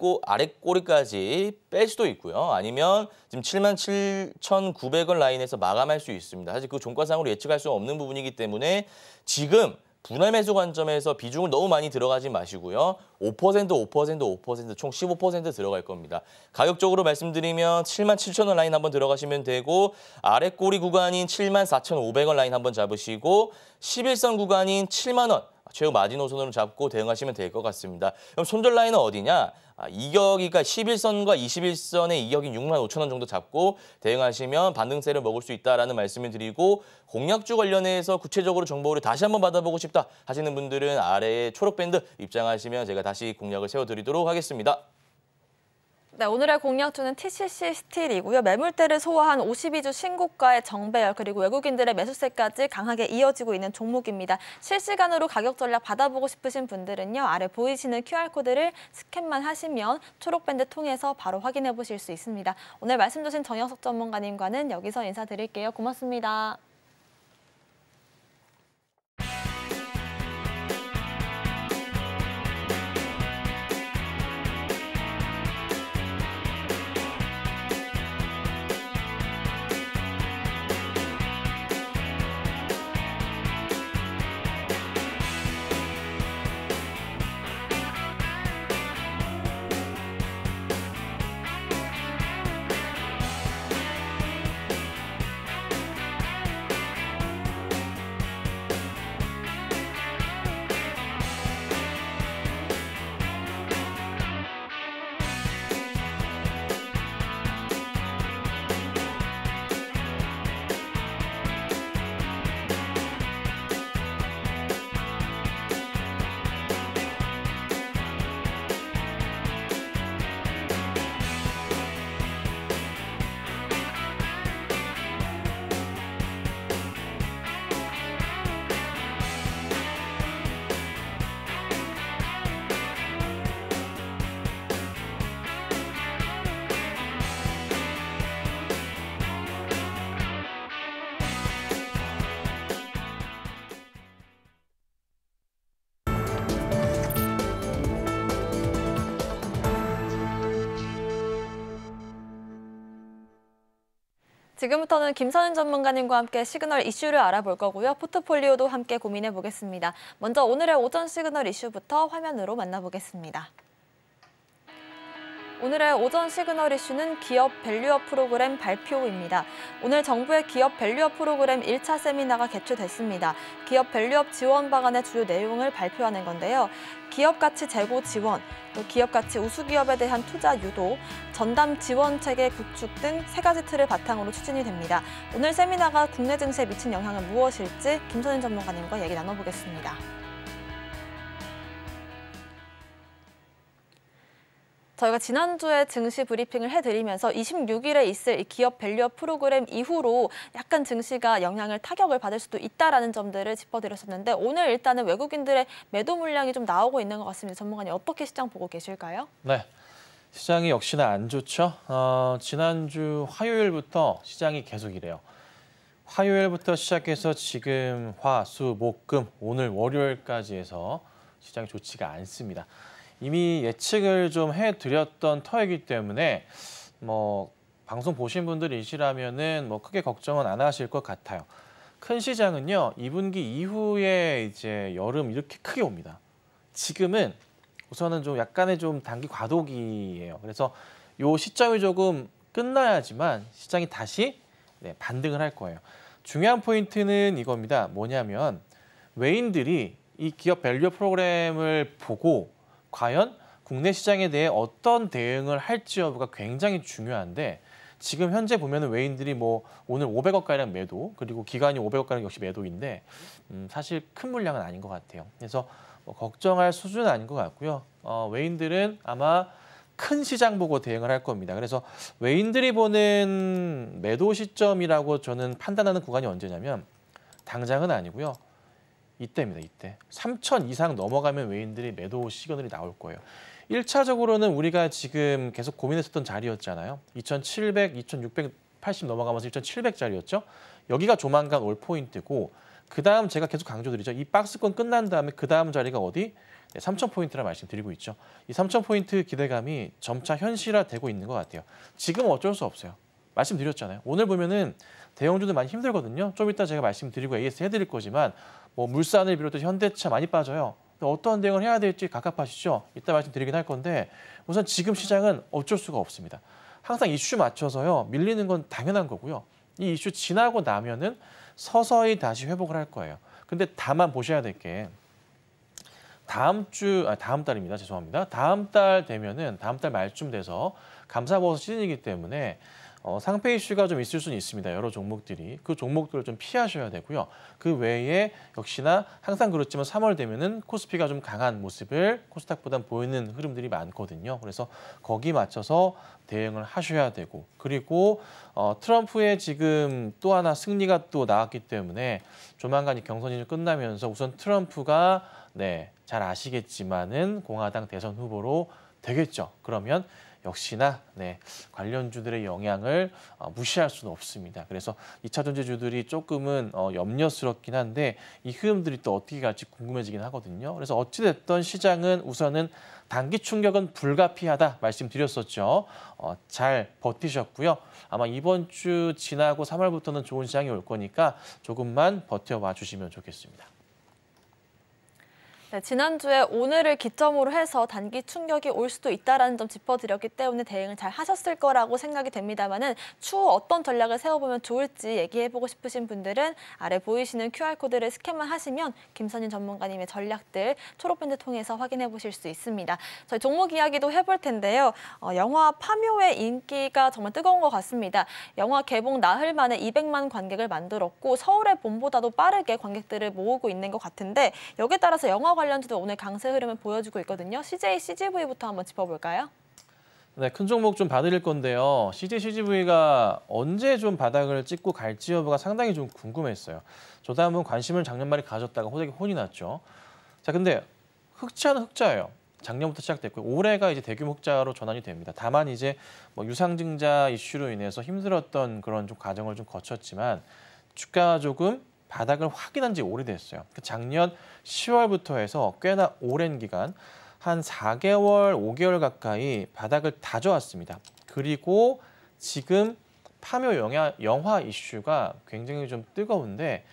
S3: 꼬리까지 뺄 수도 있고요. 아니면 지금 77,900원 라인에서 마감할 수 있습니다. 사실 그 종가상으로 예측할 수 없는 부분이기 때문에 지금 분할 매수 관점에서 비중을 너무 많이 들어가지 마시고요. 5% 총 15% 들어갈 겁니다. 가격적으로 말씀드리면 77,000원 라인 한번 들어가시면 되고 아래 꼬리 구간인 74,500원 라인 한번 잡으시고 11선 구간인 7만 원 최후 마지노선으로 잡고 대응하시면 될 것 같습니다. 그럼 손절 라인은 어디냐? 이격이가 11선과 21선의 이격인 65,000원 정도 잡고 대응하시면 반등세를 먹을 수 있다라는 말씀을 드리고 공략주 관련해서 구체적으로 정보를 다시 한번 받아보고 싶다 하시는 분들은 아래에 초록밴드 입장하시면 제가 다시 공략을 세워드리도록 하겠습니다.
S2: 네, 오늘의 공략주는 TCC 스틸이고요. 매물대를 소화한 52주 신고가의 정배열 그리고 외국인들의 매수세까지 강하게 이어지고 있는 종목입니다. 실시간으로 가격 전략 받아보고 싶으신 분들은요. 아래 보이시는 QR코드를 스캔만 하시면 초록밴드 통해서 바로 확인해 보실 수 있습니다. 오늘 말씀 주신 정영석 전문가님과는 여기서 인사드릴게요. 고맙습니다. 지금부터는 김선은 전문가님과 함께 시그널 이슈를 알아볼 거고요. 포트폴리오도 함께 고민해 보겠습니다. 먼저 오늘의 오전 시그널 이슈부터 화면으로 만나보겠습니다. 오늘의 오전 시그널 이슈는 기업 밸류업 프로그램 발표입니다. 오늘 정부의 기업 밸류업 프로그램 1차 세미나가 개최됐습니다. 기업 밸류업 지원 방안의 주요 내용을 발표하는 건데요. 기업 가치 제고 지원, 또 기업 가치 우수기업에 대한 투자 유도, 전담 지원 체계 구축 등 3가지 틀을 바탕으로 추진이 됩니다. 오늘 세미나가 국내 증시에 미친 영향은 무엇일지 김선인 전문가님과 얘기 나눠보겠습니다. 저희가 지난주에 증시 브리핑을 해드리면서 26일에 있을 이 기업 밸류업 프로그램 이후로 약간 증시가 타격을 받을 수도 있다라는 점들을 짚어드렸었는데 오늘 일단은 외국인들의 매도 물량이 좀 나오고 있는 것 같습니다. 전문가님 어떻게 시장 보고 계실까요?
S4: 네, 시장이 역시나 안 좋죠. 지난주 화요일부터 시장이 계속 이래요. 화요일부터 시작해서 지금 화, 수, 목, 금, 오늘 월요일까지 해서 시장이 좋지가 않습니다. 이미 예측을 좀 해드렸던 터이기 때문에 방송 보신 분들이시라면은 크게 걱정은 안 하실 것 같아요. 큰 시장은요 2분기 이후에 이제 여름 이렇게 크게 옵니다. 지금은 우선은 좀 약간의 좀 단기 과도기예요. 그래서 요 시점이 조금 끝나야지만 시장이 다시 반등을 할 거예요. 중요한 포인트는 이겁니다. 뭐냐면 외인들이 이 기업 밸류 프로그램을 보고 과연 국내 시장에 대해 어떤 대응을 할지 여부가 굉장히 중요한데 지금 현재 보면은 외인들이 오늘 500억 가량 매도 그리고 기관이 500억 가량 역시 매도인데 사실 큰 물량은 아닌 것 같아요. 그래서 걱정할 수준은 아닌 것 같고요. 외인들은 아마 큰 시장 보고 대응을 할 겁니다. 그래서 외인들이 보는 매도 시점이라고 저는 판단하는 구간이 언제냐면 당장은 아니고요. 이때입니다. 이때. 3,000 이상 넘어가면 외인들이 매도 시그널이 나올 거예요. 1차적으로는 우리가 지금 계속 고민했었던 자리였잖아요. 2,700, 2,680 넘어가면서 2,700짜리였죠. 여기가 조만간 올 포인트고 그다음 제가 계속 강조드리죠. 이 박스권 끝난 다음에 그다음 자리가 어디? 3,000포인트라 말씀드리고 있죠. 이 3,000포인트 기대감이 점차 현실화되고 있는 것 같아요. 지금은 어쩔 수 없어요. 말씀드렸잖아요. 오늘 보면은 대형주들 많이 힘들거든요. 좀 이따 제가 말씀드리고 AS 해드릴 거지만 물산을 비롯해서 현대차 많이 빠져요. 어떤 대응을 해야 될지 갑갑하시죠? 이따 말씀드리긴 할 건데 우선 지금 시장은 어쩔 수가 없습니다. 항상 이슈 맞춰서요. 밀리는 건 당연한 거고요. 이 이슈 지나고 나면은 서서히 다시 회복을 할 거예요. 근데 다만 보셔야 될 게 다음 달입니다. 죄송합니다. 다음 달 되면은 다음 달 말쯤 돼서 감사보고서 시즌이기 때문에 상패 이슈가 좀 있을 수는 있습니다. 여러 종목들이. 그 종목들을 좀 피하셔야 되고요. 그 외에 역시나 항상 그렇지만 3월 되면은 코스피가 좀 강한 모습을 코스닥보다 보이는 흐름들이 많거든요. 그래서 거기 맞춰서 대응을 하셔야 되고 그리고 트럼프의 지금 또 하나 승리가 또 나왔기 때문에 조만간 이 경선이 좀 끝나면서 우선 트럼프가 잘 아시겠지만은 공화당 대선 후보로 되겠죠. 그러면 역시나 관련주들의 영향을 무시할 수는 없습니다. 그래서 2차 전지주들이 조금은 염려스럽긴 한데 이 흐름들이 또 어떻게 갈지 궁금해지긴 하거든요. 그래서 어찌됐든 시장은 우선은 단기 충격은 불가피하다 말씀드렸었죠. 잘 버티셨고요. 아마 이번 주 지나고 3월부터는 좋은 시장이 올 거니까 조금만 버텨봐 주시면 좋겠습니다.
S2: 네, 지난주에 오늘을 기점으로 해서 단기 충격이 올 수도 있다는 점 짚어드렸기 때문에 대응을 잘 하셨을 거라고 생각이 됩니다만은 추후 어떤 전략을 세워보면 좋을지 얘기해보고 싶으신 분들은 아래 보이시는 QR코드를 스캔만 하시면 김선인 전문가님의 전략들 초록밴드 통해서 확인해 보실 수 있습니다. 저희 종목 이야기도 해볼 텐데요. 영화 파묘의 인기가 정말 뜨거운 것 같습니다. 영화 개봉 나흘 만에 200만 관객을 만들었고 서울의 봄보다도 빠르게 관객들을 모으고 있는 것 같은데 여기에 따라서 영화 관련주도 오늘 강세 흐름을 보여주고 있거든요. CJ, CGV부터 한번 짚어볼까요?
S4: 네, 큰 종목 좀 봐드릴 건데요. CJ, CGV가 언제 좀 바닥을 찍고 갈지 여부가 상당히 좀 궁금했어요. 저도 한번 관심을 작년 말에 가졌다가 호되게 혼이 났죠. 자, 근데 흑자는 흑자예요. 작년부터 시작됐고 올해가 이제 대규모 흑자로 전환이 됩니다. 다만 이제 유상증자 이슈로 인해서 힘들었던 그런 좀 과정을 좀 거쳤지만 주가가 조금 바닥을 확인한 지 오래됐어요. 작년 10월부터 해서 꽤나 오랜 기간 한 4개월, 5개월 가까이 바닥을 다져왔습니다. 그리고 지금 파묘 영화 이슈가 굉장히 좀 뜨거운데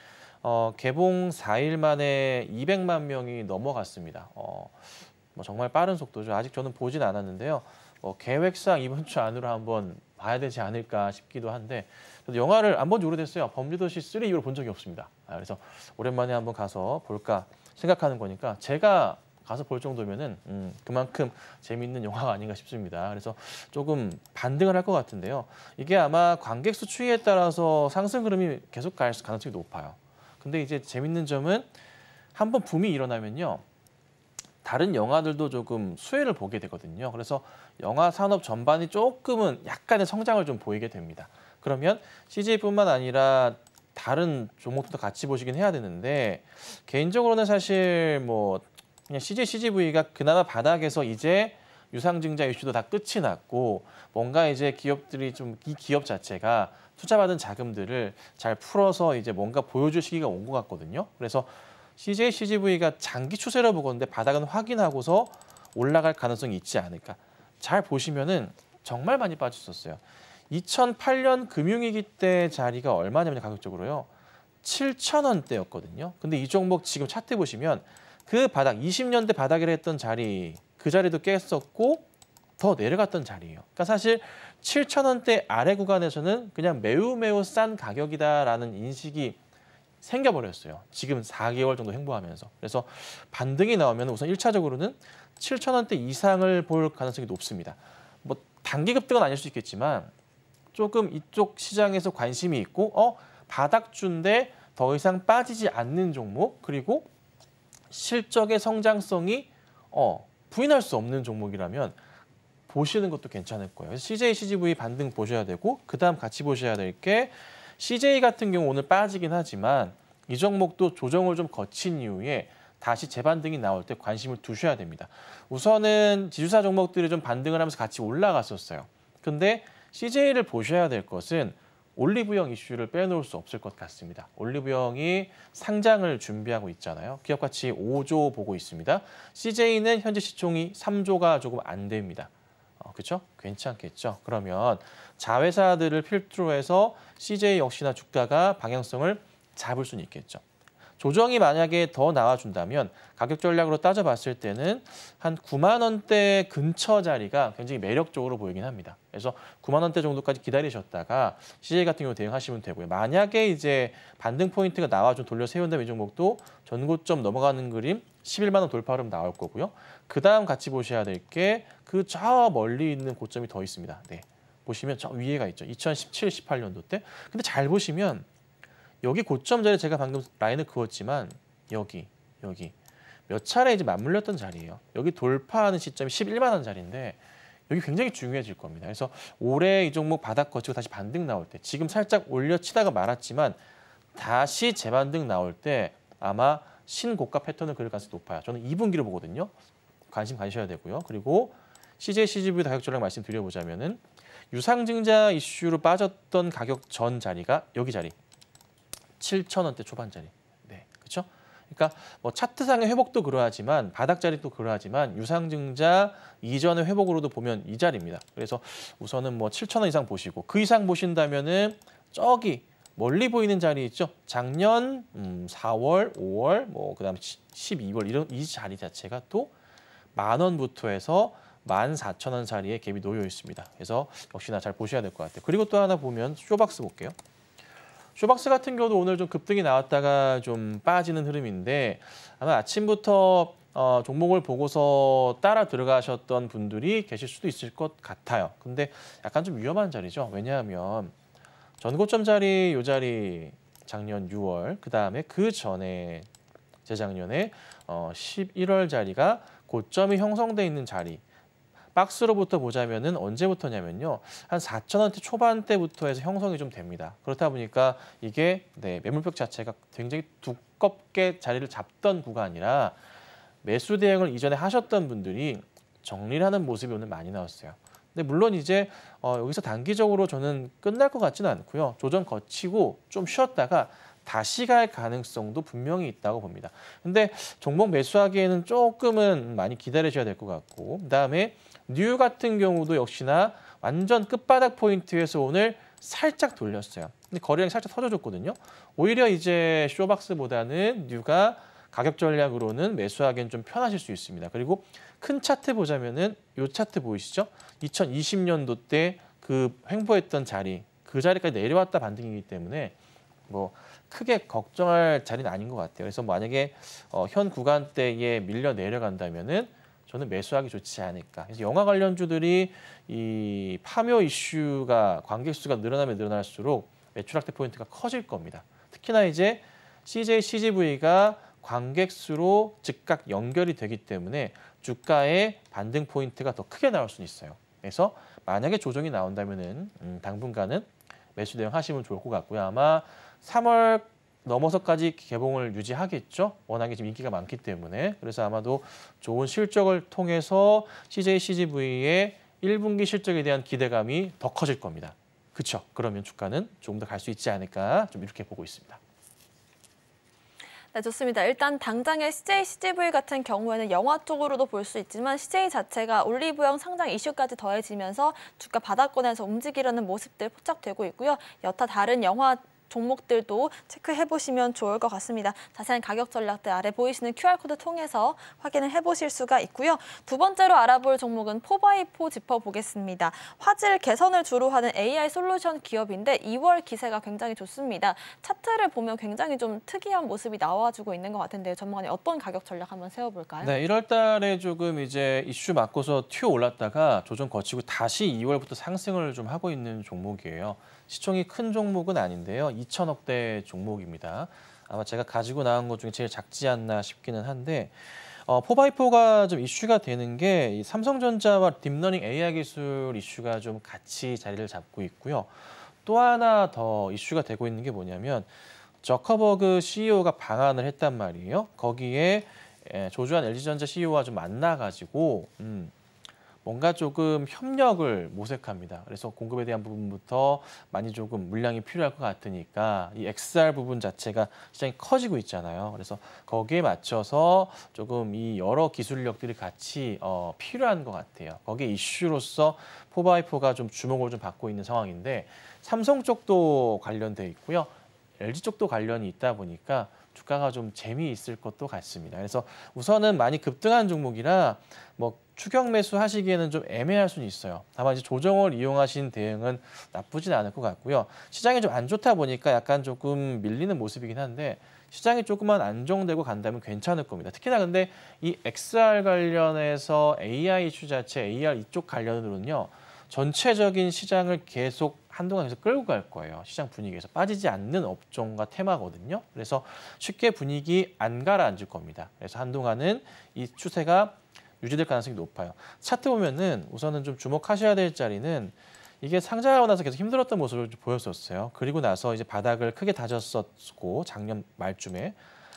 S4: 개봉 4일 만에 200만 명이 넘어갔습니다. 뭐 정말 빠른 속도죠. 아직 저는 보진 않았는데요. 계획상 이번 주 안으로 한번 봐야 되지 않을까 싶기도 한데 저도 영화를 안 본 지 오래됐어요. 범죄도시 3 이후로 본 적이 없습니다. 그래서 오랜만에 한번 가서 볼까 생각하는 거니까 제가 가서 볼 정도면은 그만큼 재미있는 영화가 아닌가 싶습니다. 그래서 조금 반등을 할 것 같은데요. 이게 아마 관객 수 추이에 따라서 상승 흐름이 계속 갈 가능성이 높아요. 근데 이제 재밌는 점은 한번 붐이 일어나면요. 다른 영화들도 조금 수혜를 보게 되거든요. 그래서 영화 산업 전반이 조금은 약간의 성장을 좀 보이게 됩니다. 그러면 CJ뿐만 아니라 다른 종목도 같이 보시긴 해야 되는데 개인적으로는 사실 뭐 그냥 CJ, CGV가 그나마 바닥에서 이제 유상증자 이슈도 다 끝이 났고 뭔가 이제 기업들이 좀 이 기업 자체가 투자받은 자금들을 잘 풀어서 이제 뭔가 보여줄 시기가 온 것 같거든요. 그래서 CJ, CGV가 장기 추세로 보건데 바닥은 확인하고서 올라갈 가능성이 있지 않을까. 잘 보시면은 정말 많이 빠졌었어요. 2008년 금융위기 때 자리가 얼마냐면 가격적으로요. 7,000원대였거든요. 근데 이 종목 지금 차트 보시면 그 바닥, 20년대 바닥이라 했던 자리, 그 자리도 깼었고 더 내려갔던 자리예요. 그러니까 사실 7,000원대 아래 구간에서는 그냥 매우 싼 가격이다라는 인식이 생겨버렸어요. 지금 4개월 정도 행보하면서. 그래서 반등이 나오면 우선 1차적으로는 7,000원대 이상을 볼 가능성이 높습니다. 뭐 단기 급등은 아닐 수 있겠지만 조금 이쪽 시장에서 관심이 있고 바닥주인데 더 이상 빠지지 않는 종목 그리고 실적의 성장성이 부인할 수 없는 종목이라면 보시는 것도 괜찮을 거예요. 그래서 CJ, CGV 반등 보셔야 되고 그다음 같이 보셔야 될 게 CJ 같은 경우 오늘 빠지긴 하지만 이 종목도 조정을 좀 거친 이후에 다시 재반등이 나올 때 관심을 두셔야 됩니다. 우선은 지주사 종목들이 좀 반등을 하면서 같이 올라갔었어요. 근데 CJ를 보셔야 될 것은 올리브영 이슈를 빼놓을 수 없을 것 같습니다. 올리브영이 상장을 준비하고 있잖아요. 기업 가치 5조 보고 있습니다. CJ는 현재 시총이 3조가 조금 안 됩니다. 그렇죠? 괜찮겠죠? 그러면 자회사들을 필두로 해서 CJ 역시나 주가가 방향성을 잡을 수는 있겠죠. 조정이 만약에 더 나와준다면 가격 전략으로 따져봤을 때는 한 9만 원대 근처 자리가 굉장히 매력적으로 보이긴 합니다. 그래서 9만 원대 정도까지 기다리셨다가 CJ 같은 경우 대응하시면 되고요. 만약에 이제 반등 포인트가 나와 좀 돌려 세운다면 이 종목도 전고점 넘어가는 그림 11만 원 돌파로 나올 거고요. 그다음 같이 보셔야 될 게 그 저 멀리 있는 고점이 더 있습니다. 네. 보시면 저 위에가 있죠. 2017, 18년도 때. 근데 잘 보시면 여기 고점 자리 제가 방금 라인을 그었지만 여기 몇 차례 이제 맞물렸던 자리예요. 여기 돌파하는 시점이 11만 원 자리인데 여기 굉장히 중요해질 겁니다. 그래서 올해 이 종목 바닥 거치고 다시 반등 나올 때 지금 살짝 올려치다가 말았지만 다시 재반등 나올 때 아마 신고가 패턴을 그릴 가능성이 높아요. 저는 2분기를 보거든요. 관심 가지셔야 되고요. 그리고 CJ, CGV 가격 전략 말씀드려보자면은 유상증자 이슈로 빠졌던 가격 전 자리가 여기 자리. 7,000원대 초반 자리. 네, 그렇죠? 그러니까 뭐 차트상의 회복도 그러하지만 바닥 자리도 그러하지만 유상증자 이전의 회복으로도 보면 이 자리입니다. 그래서 우선은 뭐 7,000원 이상 보시고 그 이상 보신다면은 저기 멀리 보이는 자리 있죠? 작년 4월, 5월, 뭐 그다음 12월 이런 이 자리 자체가 또 10,000원부터 해서 14,000원 자리에 갭이 놓여 있습니다. 그래서 역시나 잘 보셔야 될 것 같아요. 그리고 또 하나 보면 쇼박스 볼게요. 쇼박스 같은 경우도 오늘 좀 급등이 나왔다가 좀 빠지는 흐름인데 아마 아침부터 종목을 보고서 따라 들어가셨던 분들이 계실 수도 있을 것 같아요. 근데 약간 좀 위험한 자리죠. 왜냐하면 전고점 자리, 요 자리 작년 6월, 그다음에 그 전에 재작년에 11월 자리가 고점이 형성돼 있는 자리. 박스로부터 보자면은 언제부터냐면요. 한 4,000원대 초반대부터 해서 형성이 좀 됩니다. 그렇다 보니까 이게 매물벽 자체가 굉장히 두껍게 자리를 잡던 구간이라 매수 대응을 이전에 하셨던 분들이 정리를 하는 모습이 오늘 많이 나왔어요. 근데 물론 이제 여기서 단기적으로 저는 끝날 것 같지는 않고요. 조정 거치고 좀 쉬었다가 다시 갈 가능성도 분명히 있다고 봅니다. 근데 종목 매수하기에는 조금은 많이 기다리셔야 될 것 같고 그다음에 뉴 같은 경우도 역시나 완전 끝바닥 포인트에서 오늘 살짝 돌렸어요. 근데 거래량이 살짝 터져줬거든요. 오히려 이제 쇼박스보다는 뉴가 가격 전략으로는 매수하기엔 좀 편하실 수 있습니다. 그리고 큰 차트 보자면은 이 차트 보이시죠? 2020년도 때 그 횡보했던 자리, 그 자리까지 내려왔다 반등이기 때문에 뭐 크게 걱정할 자리는 아닌 것 같아요. 그래서 만약에 현 구간대에 밀려 내려간다면은 저는 매수하기 좋지 않을까. 그래서 영화 관련주들이 이 파묘 이슈가 관객 수가 늘어나면 늘어날수록 매출 확대 포인트가 커질 겁니다. 특히나 이제 CJ, CGV가 관객 수로 즉각 연결이 되기 때문에 주가의 반등 포인트가 더 크게 나올 수는 있어요. 그래서 만약에 조정이 나온다면은 당분간은 매수 대응하시면 좋을 것 같고요. 아마 3월 넘어서까지 개봉을 유지하겠죠. 워낙에 지금 인기가 많기 때문에. 그래서 아마도 좋은 실적을 통해서 CJ, CGV의 1분기 실적에 대한 기대감이 더 커질 겁니다. 그렇죠. 그러면 주가는 조금 더 갈 수 있지 않을까 좀 이렇게 보고 있습니다.
S2: 네, 좋습니다. 일단 당장의 CJ, CGV 같은 경우에는 영화 쪽으로도 볼 수 있지만 CJ 자체가 올리브영 상장 이슈까지 더해지면서 주가 바닥권에서 움직이려는 모습들 포착되고 있고요. 여타 다른 영화 종목들도 체크해보시면 좋을 것 같습니다. 자세한 가격 전략들 아래 보이시는 QR코드 통해서 확인을 해보실 수가 있고요. 두 번째로 알아볼 종목은 4x4 짚어보겠습니다. 화질 개선을 주로 하는 AI 솔루션 기업인데 2월 기세가 굉장히 좋습니다. 차트를 보면 굉장히 좀 특이한 모습이 나와주고 있는 것 같은데요. 전문가님 어떤 가격 전략 한번 세워볼까요?
S4: 네, 1월 달에 조금 이제 이슈 맞고서 튀어 올랐다가 조정 거치고 다시 2월부터 상승을 좀 하고 있는 종목이에요. 시총이 큰 종목은 아닌데요. 2천억대 종목입니다. 아마 제가 가지고 나온 것 중에 제일 작지 않나 싶기는 한데 4x4가 좀 이슈가 되는 게 이 삼성전자와 딥러닝 AI 기술 이슈가 좀 같이 자리를 잡고 있고요. 또 하나 더 이슈가 되고 있는 게 뭐냐면 저커버그 CEO가 방한을 했단 말이에요. 거기에 조주한 LG전자 CEO와 좀 만나가지고 뭔가 조금 협력을 모색합니다. 그래서 공급에 대한 부분부터 많이 조금 물량이 필요할 것 같으니까 이 XR 부분 자체가 시장이 커지고 있잖아요. 그래서 거기에 맞춰서 조금 이 여러 기술력들이 같이 필요한 것 같아요. 거기에 이슈로서 4x4가 좀 주목을 좀 받고 있는 상황인데 삼성 쪽도 관련돼 있고요. LG 쪽도 관련이 있다 보니까 주가가 좀 재미있을 것도 같습니다. 그래서 우선은 많이 급등한 종목이라 뭐 추격 매수 하시기에는 좀 애매할 수는 있어요. 다만 이제 조정을 이용하신 대응은 나쁘진 않을 것 같고요. 시장이 좀 안 좋다 보니까 약간 조금 밀리는 모습이긴 한데 시장이 조금만 안정되고 간다면 괜찮을 겁니다. 특히나 근데 이 XR 관련해서 AI 이슈 자체, AR 이쪽 관련으로는요. 전체적인 시장을 계속 한동안 계속 끌고 갈 거예요. 시장 분위기에서 빠지지 않는 업종과 테마거든요. 그래서 쉽게 분위기 안 가라앉을 겁니다. 그래서 한동안은 이 추세가 유지될 가능성이 높아요. 차트 보면은 우선은 좀 주목하셔야 될 자리는 이게 상장하고 나서 계속 힘들었던 모습을 좀 보였었어요. 그리고 나서 이제 바닥을 크게 다졌었고 작년 말쯤에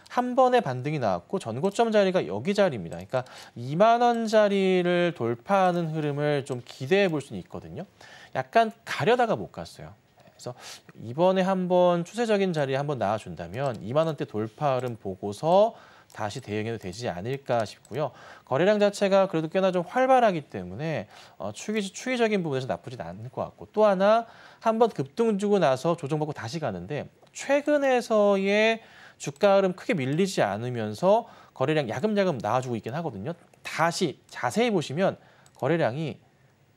S4: 한 번의 반등이 나왔고 전고점 자리가 여기 자리입니다. 그러니까 2만 원 자리를 돌파하는 흐름을 좀 기대해 볼 수는 있거든요. 약간 가려다가 못 갔어요. 그래서 이번에 한번 추세적인 자리에 한번 나와준다면 2만 원대 돌파 흐름 보고서 다시 대응해도 되지 않을까 싶고요. 거래량 자체가 그래도 꽤나 좀 활발하기 때문에 추이적인 부분에서 나쁘진 않을 것 같고 또 하나 한번 급등 주고 나서 조정받고 다시 가는데 최근에서의 주가 흐름 크게 밀리지 않으면서 거래량 야금야금 나와주고 있긴 하거든요. 다시 자세히 보시면 거래량이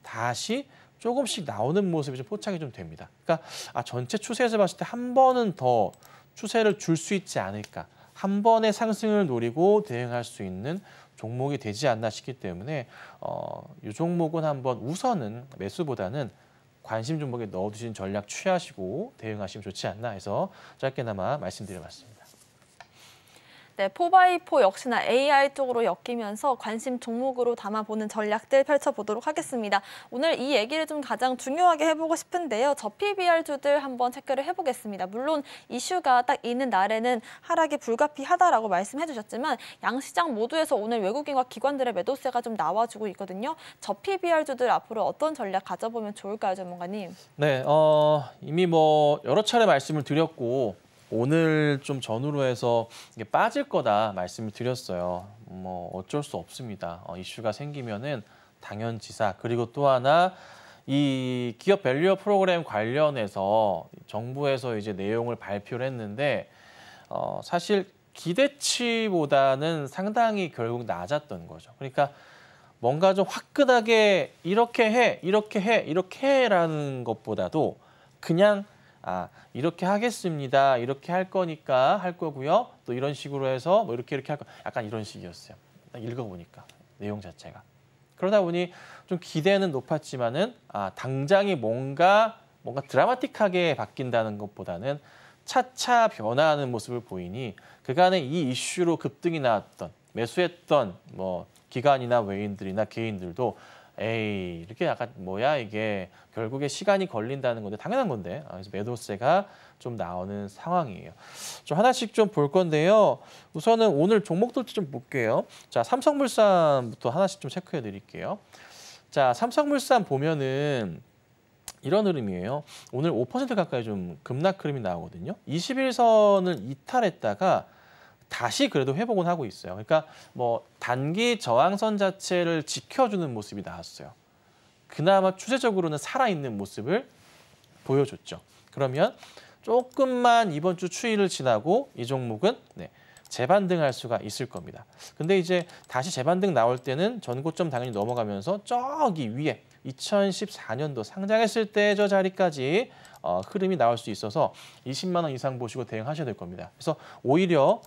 S4: 다시 조금씩 나오는 모습이 좀 포착이 좀 됩니다. 그러니까 전체 추세에서 봤을 때 한 번은 더 추세를 줄 수 있지 않을까. 한 번의 상승을 노리고 대응할 수 있는 종목이 되지 않나 싶기 때문에 이 종목은 한번 우선은 매수보다는 관심 종목에 넣어두신 전략 취하시고 대응하시면 좋지 않나 해서 짧게나마 말씀드려봤습니다.
S2: 네, 4x4 역시나 AI 쪽으로 엮이면서 관심 종목으로 담아보는 전략들 펼쳐보도록 하겠습니다. 오늘 이 얘기를 좀 가장 중요하게 해보고 싶은데요. 저PBR주들 한번 체크를 해보겠습니다. 물론 이슈가 딱 있는 날에는 하락이 불가피하다라고 말씀해 주셨지만 양시장 모두에서 오늘 외국인과 기관들의 매도세가 좀 나와주고 있거든요. 저PBR주들 앞으로 어떤 전략 가져보면 좋을까요, 전문가님?
S4: 네, 이미 뭐 여러 차례 말씀을 드렸고 오늘 좀 전후로 해서 이게 빠질 거다 말씀을 드렸어요. 뭐 어쩔 수 없습니다. 이슈가 생기면은 당연지사 그리고 또 하나 이 기업 밸류업 프로그램 관련해서 정부에서 이제 내용을 발표를 했는데 사실 기대치보다는 상당히 결국 낮았던 거죠. 그러니까 뭔가 좀 화끈하게 이렇게 해, 이렇게 해, 이렇게 해라는 것보다도 그냥 이렇게 하겠습니다. 이렇게 할 거니까 할 거고요. 또 이런 식으로 해서 뭐 이렇게 할 거. 약간 이런 식이었어요. 읽어보니까 내용 자체가. 그러다 보니 좀 기대는 높았지만은 당장이 뭔가 드라마틱하게 바뀐다는 것보다는 차차 변화하는 모습을 보이니 그간의 이 이슈로 급등이 나왔던 매수했던 뭐 기관이나 외인들이나 개인들도 에이 이렇게 약간 뭐야 이게 결국에 시간이 걸린다는 건데 당연한 건데 그래서 매도세가 좀 나오는 상황이에요. 좀 하나씩 좀 볼 건데요. 우선은 오늘 종목들도 좀 볼게요. 자, 삼성물산부터 하나씩 좀 체크해 드릴게요. 자, 삼성물산 보면은 이런 흐름이에요. 오늘 5% 가까이 좀 급락 흐름이 나오거든요. 21선을 이탈했다가 다시 그래도 회복은 하고 있어요. 그러니까 뭐 단기 저항선 자체를 지켜주는 모습이 나왔어요. 그나마 추세적으로는 살아있는 모습을 보여줬죠. 그러면 조금만 이번 주 추이를 지나고 이 종목은 재반등할 수가 있을 겁니다. 근데 이제 다시 재반등 나올 때는 전고점 당연히 넘어가면서 저기 위에 2014년도 상장했을 때 저 자리까지 흐름이 나올 수 있어서 20만 원 이상 보시고 대응하셔야 될 겁니다. 그래서 오히려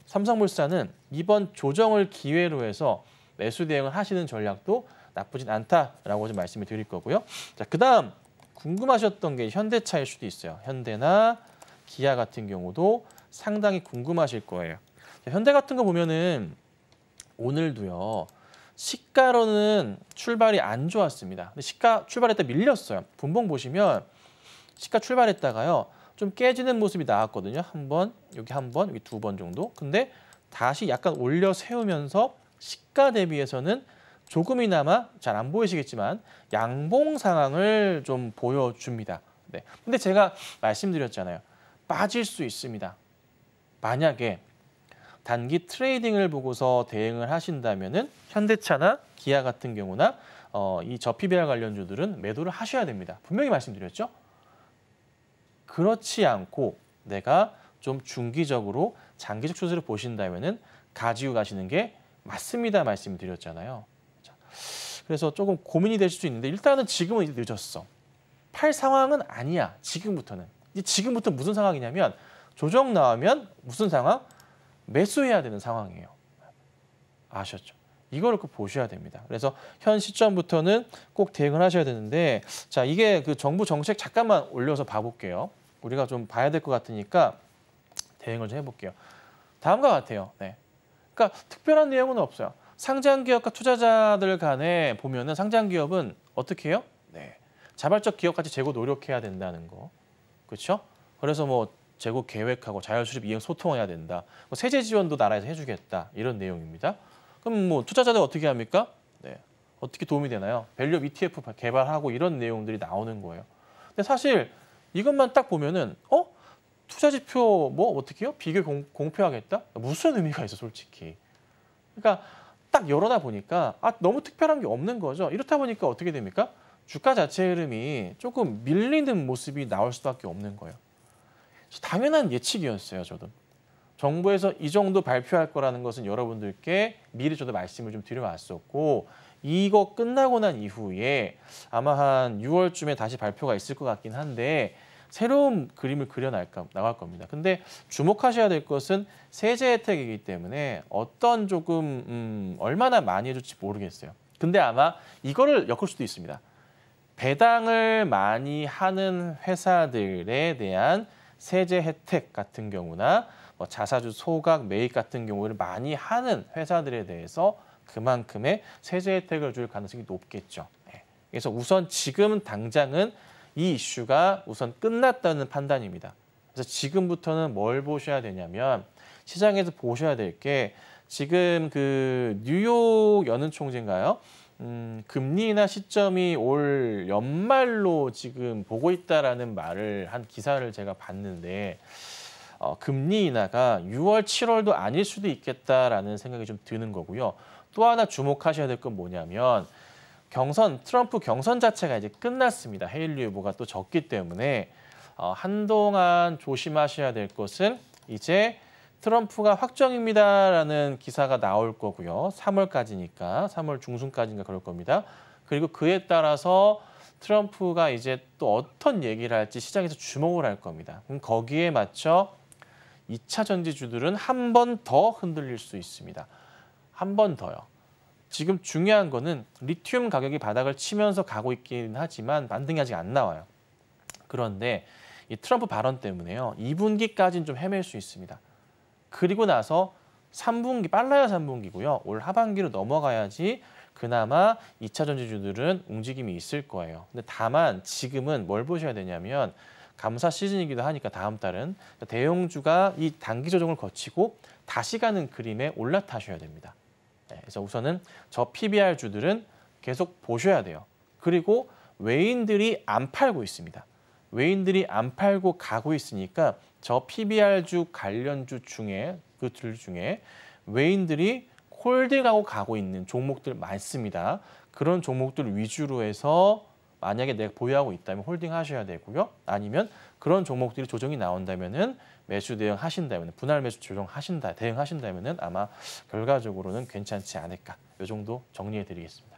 S4: 삼성물산은 이번 조정을 기회로 해서 매수 대응을 하시는 전략도 나쁘진 않다라고 좀 말씀을 드릴 거고요. 자, 그다음 궁금하셨던 게 현대차일 수도 있어요. 현대나 기아 같은 경우도 상당히 궁금하실 거예요. 자, 현대 같은 거 보면은 오늘도요. 시가로는 출발이 안 좋았습니다. 근데 시가 출발했다 밀렸어요. 분봉 보시면 시가 출발했다가요. 좀 깨지는 모습이 나왔거든요. 한 번, 여기 2번 정도. 근데 다시 약간 올려 세우면서 시가 대비해서는 조금이나마 잘 안 보이시겠지만 양봉 상황을 좀 보여줍니다. 네. 근데 제가 말씀드렸잖아요. 빠질 수 있습니다. 만약에 단기 트레이딩을 보고서 대응을 하신다면은 현대차나 기아 같은 경우나 이 저PBR 관련주들은 매도를 하셔야 됩니다. 분명히 말씀드렸죠. 그렇지 않고 내가 좀 중기적으로 장기적 추세를 보신다면은 가지고 가시는 게 맞습니다. 말씀드렸잖아요. 자, 그래서 조금 고민이 될 수도 있는데 일단은 지금은 이제 늦었어. 팔 상황은 아니야. 지금부터는. 지금부터 무슨 상황이냐면 조정 나오면 무슨 상황? 매수해야 되는 상황이에요. 아셨죠? 이거를 꼭 보셔야 됩니다. 그래서 현 시점부터는 꼭 대응을 하셔야 되는데 자, 이게 그 정부 정책 잠깐만 올려서 봐볼게요. 우리가 좀 봐야 될 것 같으니까 대응을 좀 해볼게요. 다음과 같아요. 네. 그러니까 특별한 내용은 없어요. 상장기업과 투자자들 간에 보면은 상장기업은 어떻게 해요? 네. 자발적 기업같이 재고 노력해야 된다는 거. 그렇죠? 그래서 뭐 재고 계획하고 자율수립 이행 소통해야 된다. 뭐 세제 지원도 나라에서 해주겠다. 이런 내용입니다. 그럼 뭐 투자자들 어떻게 합니까? 네. 어떻게 도움이 되나요? 밸류업 ETF 개발하고 이런 내용들이 나오는 거예요. 근데 사실 이것만 딱 보면은 투자지표 뭐 어떻게 해요? 비교 공표하겠다? 무슨 의미가 있어 솔직히. 그러니까 딱 열어다 보니까 너무 특별한 게 없는 거죠. 이렇다 보니까 어떻게 됩니까? 주가 자체 흐름이 조금 밀리는 모습이 나올 수밖에 없는 거예요. 당연한 예측이었어요. 저도. 정부에서 이 정도 발표할 거라는 것은 여러분들께 미리 저도 말씀을 좀 드려왔었고 이거 끝나고 난 이후에 아마 한 6월쯤에 다시 발표가 있을 것 같긴 한데 새로운 그림을 나갈 겁니다. 근데 주목하셔야 될 것은 세제 혜택이기 때문에 어떤 조금 얼마나 많이 해줄지 모르겠어요. 근데 아마 이거를 엮을 수도 있습니다. 배당을 많이 하는 회사들에 대한 세제 혜택 같은 경우나 뭐 자사주 소각 매입 같은 경우를 많이 하는 회사들에 대해서 그만큼의 세제 혜택을 줄 가능성이 높겠죠. 네. 그래서 우선 지금 당장은 이 이슈가 우선 끝났다는 판단입니다. 그래서 지금부터는 뭘 보셔야 되냐면 시장에서 보셔야 될 게 지금 그 뉴욕 연은총재인가요? 금리 인하 시점이 올 연말로 지금 보고 있다라는 말을 한 기사를 제가 봤는데 금리 인하가 6월, 7월도 아닐 수도 있겠다라는 생각이 좀 드는 거고요. 또 하나 주목하셔야 될 건 뭐냐면 트럼프 경선 자체가 이제 끝났습니다. 해일 유보가 또 적기 때문에 한동안 조심하셔야 될 것은 이제 트럼프가 확정입니다라는 기사가 나올 거고요. 3월까지니까 3월 중순까지인가 그럴 겁니다. 그리고 그에 따라서 트럼프가 이제 또 어떤 얘기를 할지 시장에서 주목을 할 겁니다. 그럼 거기에 맞춰 2차 전지주들은 한 번 더 흔들릴 수 있습니다. 한 번 더요. 지금 중요한 거는 리튬 가격이 바닥을 치면서 가고 있긴 하지만 반등이 아직 안 나와요. 그런데 이 트럼프 발언 때문에요. 2분기까지는 좀 헤맬 수 있습니다. 그리고 나서 3분기, 빨라야 3분기고요. 올 하반기로 넘어가야지 그나마 2차 전지주들은 움직임이 있을 거예요. 근데 다만 지금은 뭘 보셔야 되냐면 감사 시즌이기도 하니까 다음 달은 대형주가 이 단기 조정을 거치고 다시 가는 그림에 올라타셔야 됩니다. 그래서 우선은 저 PBR주들은 계속 보셔야 돼요. 그리고 외인들이 안 팔고 있습니다. 외인들이 안 팔고 가고 있으니까 저 PBR주 관련주 중에 그 둘 중에 외인들이 홀딩하고 가고 있는 종목들 많습니다. 그런 종목들 위주로 해서 만약에 내가 보유하고 있다면 홀딩하셔야 되고요. 아니면 그런 종목들이 조정이 나온다면은 매수 대응하신다면 분할 매수 대응하신다면은 아마 결과적으로는 괜찮지 않을까. 이 정도 정리해드리겠습니다.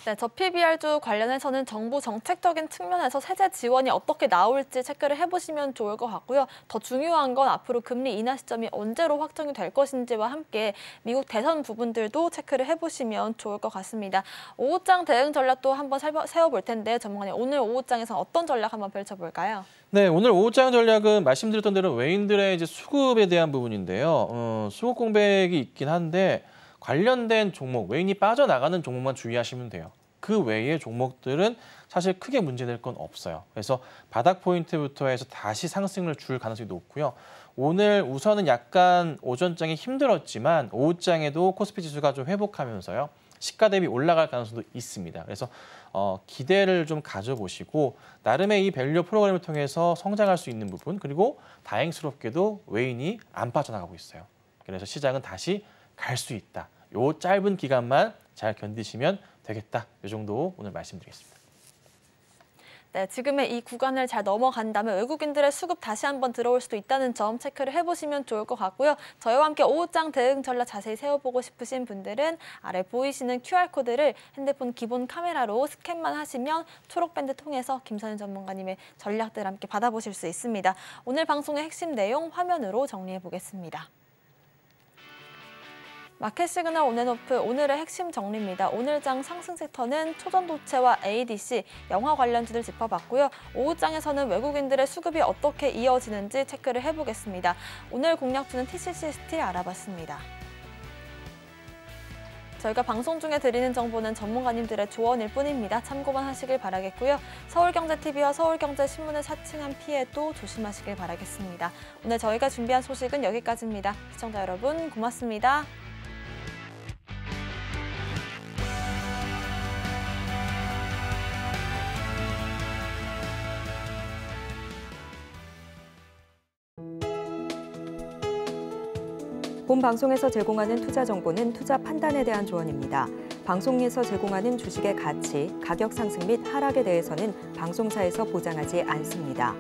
S2: 네, 저 PBR주 관련해서는 정부 정책적인 측면에서 세제 지원이 어떻게 나올지 체크를 해보시면 좋을 것 같고요. 더 중요한 건 앞으로 금리 인하 시점이 언제로 확정이 될 것인지와 함께 미국 대선 부분들도 체크를 해보시면 좋을 것 같습니다. 오후장 대응 전략도 한번 세워볼 텐데 전문가님 오늘 오후장에서 어떤 전략 한번 펼쳐볼까요?
S4: 네, 오늘 오후장 전략은 말씀드렸던 대로 외인들의 이제 수급에 대한 부분인데요. 수급 공백이 있긴 한데 관련된 종목, 외인이 빠져나가는 종목만 주의하시면 돼요. 그 외의 종목들은 사실 크게 문제될 건 없어요. 그래서 바닥 포인트부터 해서 다시 상승을 줄 가능성이 높고요. 오늘 우선은 약간 오전장이 힘들었지만 오후장에도 코스피 지수가 좀 회복하면서요. 시가 대비 올라갈 가능성도 있습니다. 그래서 기대를 좀 가져보시고 나름의 이 밸류 프로그램을 통해서 성장할 수 있는 부분 그리고 다행스럽게도 외인이 안 빠져나가고 있어요. 그래서 시장은 다시 갈 수 있다. 요 짧은 기간만 잘 견디시면 되겠다. 이 정도 오늘 말씀드리겠습니다.
S2: 네, 지금의 이 구간을 잘 넘어간다면 외국인들의 수급 다시 한번 들어올 수도 있다는 점 체크를 해보시면 좋을 것 같고요. 저희와 함께 오후장 대응 전략 자세히 세워보고 싶으신 분들은 아래 보이시는 QR코드를 핸드폰 기본 카메라로 스캔만 하시면 초록밴드 통해서 김선희 전문가님의 전략들 함께 받아보실 수 있습니다. 오늘 방송의 핵심 내용 화면으로 정리해보겠습니다. 마켓 시그널 온앤오프 오늘의 핵심 정리입니다. 오늘장 상승 섹터는 초전도체와 ADC, 영화 관련주들 짚어봤고요. 오후장에서는 외국인들의 수급이 어떻게 이어지는지 체크를 해보겠습니다. 오늘 공략주는 TCC 스틸 알아봤습니다. 저희가 방송 중에 드리는 정보는 전문가님들의 조언일 뿐입니다. 참고만 하시길 바라겠고요. 서울경제TV와 서울경제신문을 사칭한 피해도 조심하시길 바라겠습니다. 오늘 저희가 준비한 소식은 여기까지입니다. 시청자 여러분 고맙습니다.
S1: 본 방송에서 제공하는 투자 정보는 투자 판단에 대한 조언입니다. 방송에서 제공하는 주식의 가치, 가격 상승 및 하락에 대해서는 방송사에서 보장하지 않습니다.